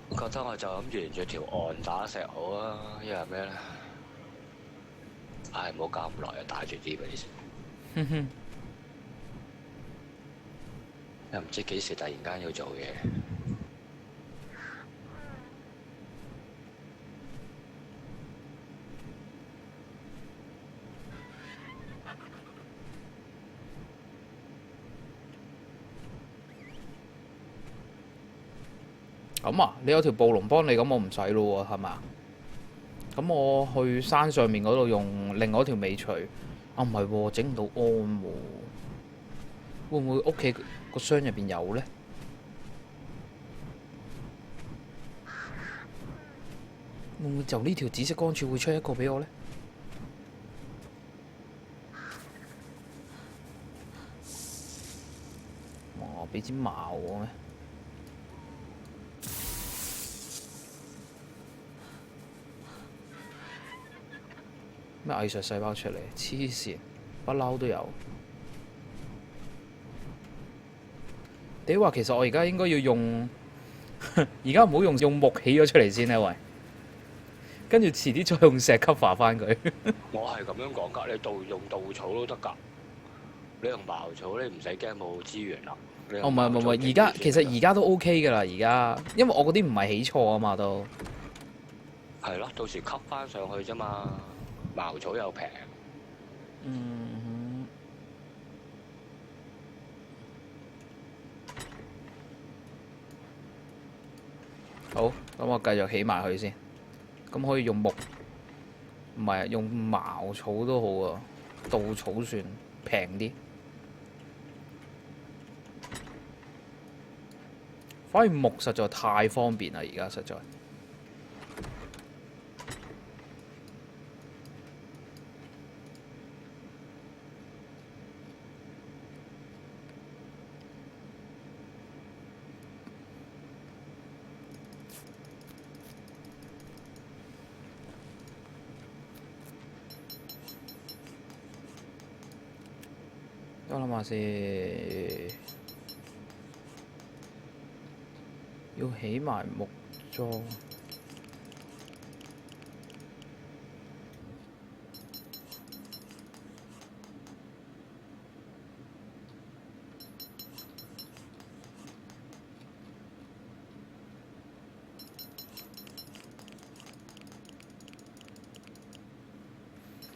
我覺得我就咁沿住條岸打石好啊，因為咩咧？唉，唔好搞咁耐啊，打住啲俾你先。哼哼。又唔知幾時突然間要做嘢。咁啊，你有條暴龍幫你，咁我唔使咯喎，係嘛？咁我去山上面嗰度用另外一條尾錘。啊，唔係喎，整唔到安喎。會唔會屋企個箱入邊有呢？會唔會就呢條紫色光柱會出一個俾我呢？哇！俾支矛我咩？咩藝術細胞出嚟？黐線，不嬲都有。你話其實我而家應該要用，而家唔好用木起咗出嚟先咧，喂。跟住遲啲再用石 cover 翻佢。我係咁樣講㗎，你用稻草都得㗎。你用茅草你唔使驚冇資源啦。哦，唔係，而家其實而家都 OK 㗎啦，而家，因為我嗰啲唔係起錯啊嘛都。係咯，到時吸翻上去啫嘛，茅草又平。嗯。好，咁我繼續起埋佢先。咁可以用木，唔係用茅草都好啊，稻草算平啲。反而木實在太方便啦，而家實在。我諗下先，要起埋木樁。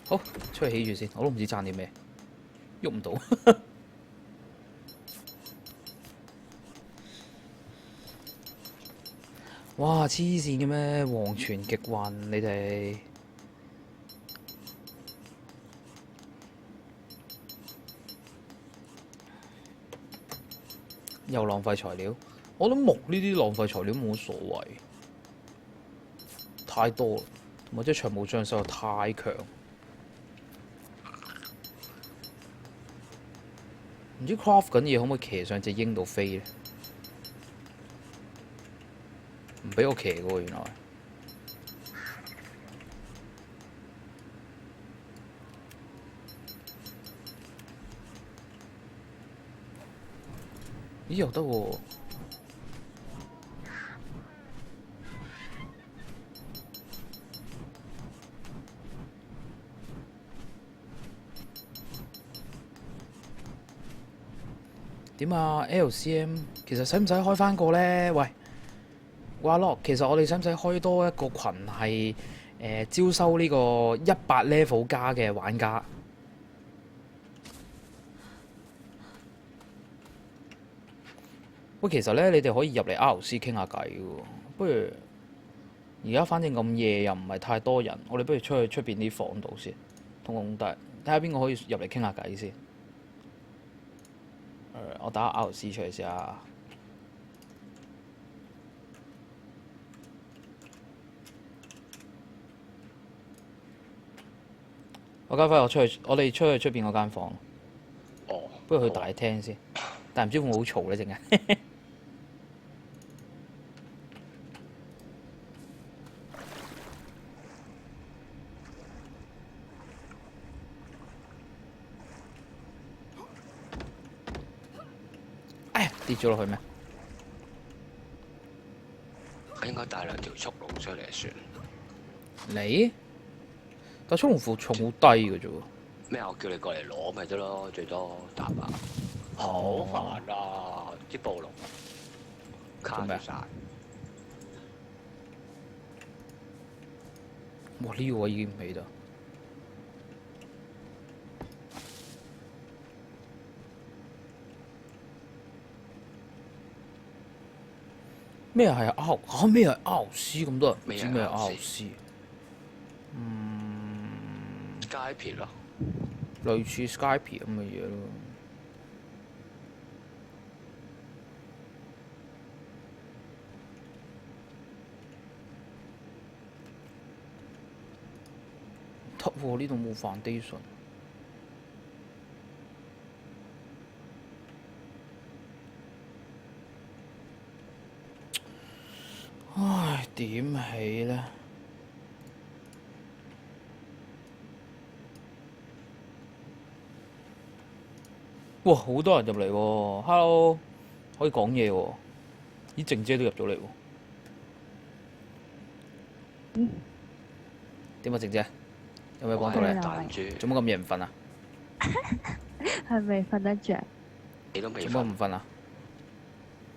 好，出去起住先，我都唔知爭啲咩。喐唔到，哇！黐線嘅咩？黃泉極運你哋又浪費材料。我諗木呢啲浪費材料冇乜所謂，太多啦，同埋即係長毛象實在太強。唔知 craft 緊嘢可唔可以騎上隻鷹度飛咧？唔俾我騎嘅喎，原來。咦，又得喎！點啊 ？LCM 其實使唔使開翻個呢？喂，哇咯，其實我哋使唔使開多一個群係招收呢個100 level 加嘅玩家？喂，其實咧，你哋可以入嚟 RC 傾下偈嘅喎。不如而家反正咁夜又唔係太多人，我哋不如出去出邊啲房度先，同大睇下邊個可以入嚟傾下偈先。我打 RC 出嚟先啊！我家輝，我哋出去出邊嗰間房。哦，不如去大廳先，但唔知會唔會好嘈咧？陣間。哎呀，跌咗落去咩？應該帶兩條速龍出嚟算。你？但速龍負重好低嘅啫喎。咩啊？我叫你過嚟攞咪得咯，最多打吧。好哦煩啊！啲暴龍卡住晒。哇！呢個我已經唔起得。咩係 R 嚇？咩係 RC 咁多人唔知咩係 RC？街片咯，類似 Skype 咁嘅嘢咯。得喎，呢度冇 foundation。唉，點起呢？哇！好多人入嚟喎，Hello，可以講嘢喎。咦，靜姐都入咗嚟喎。點啊，靜姐？有咩幫到你？彈珠，做乜咁夜唔瞓啊？係咪瞓得着？你都未做乜瞓。唔瞓啊？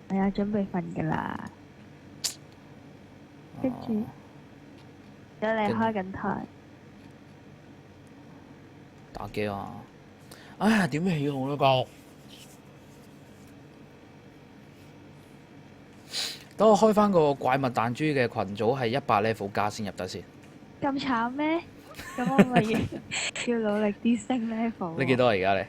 係啊，準備瞓噶啦。跟住，有你開緊台，打機啊！哎呀，點起好呢個？等我開翻個怪物彈珠嘅群組，係100 level 加先入得先。咁慘咩？咁我咪要努力啲升 level。你幾多啊？而家你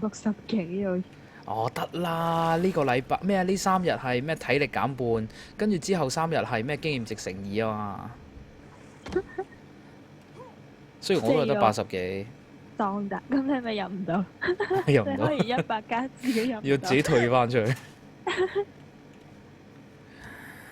？60幾喎。哦，得啦！呢個禮拜咩啊？呢3日係咩體力減半，跟住之後3日係咩經驗值乘2啊嘛。雖然我都係得80幾，當得，咁你咪入唔到？入唔到你可以100加自己入唔到。要自己退翻出去。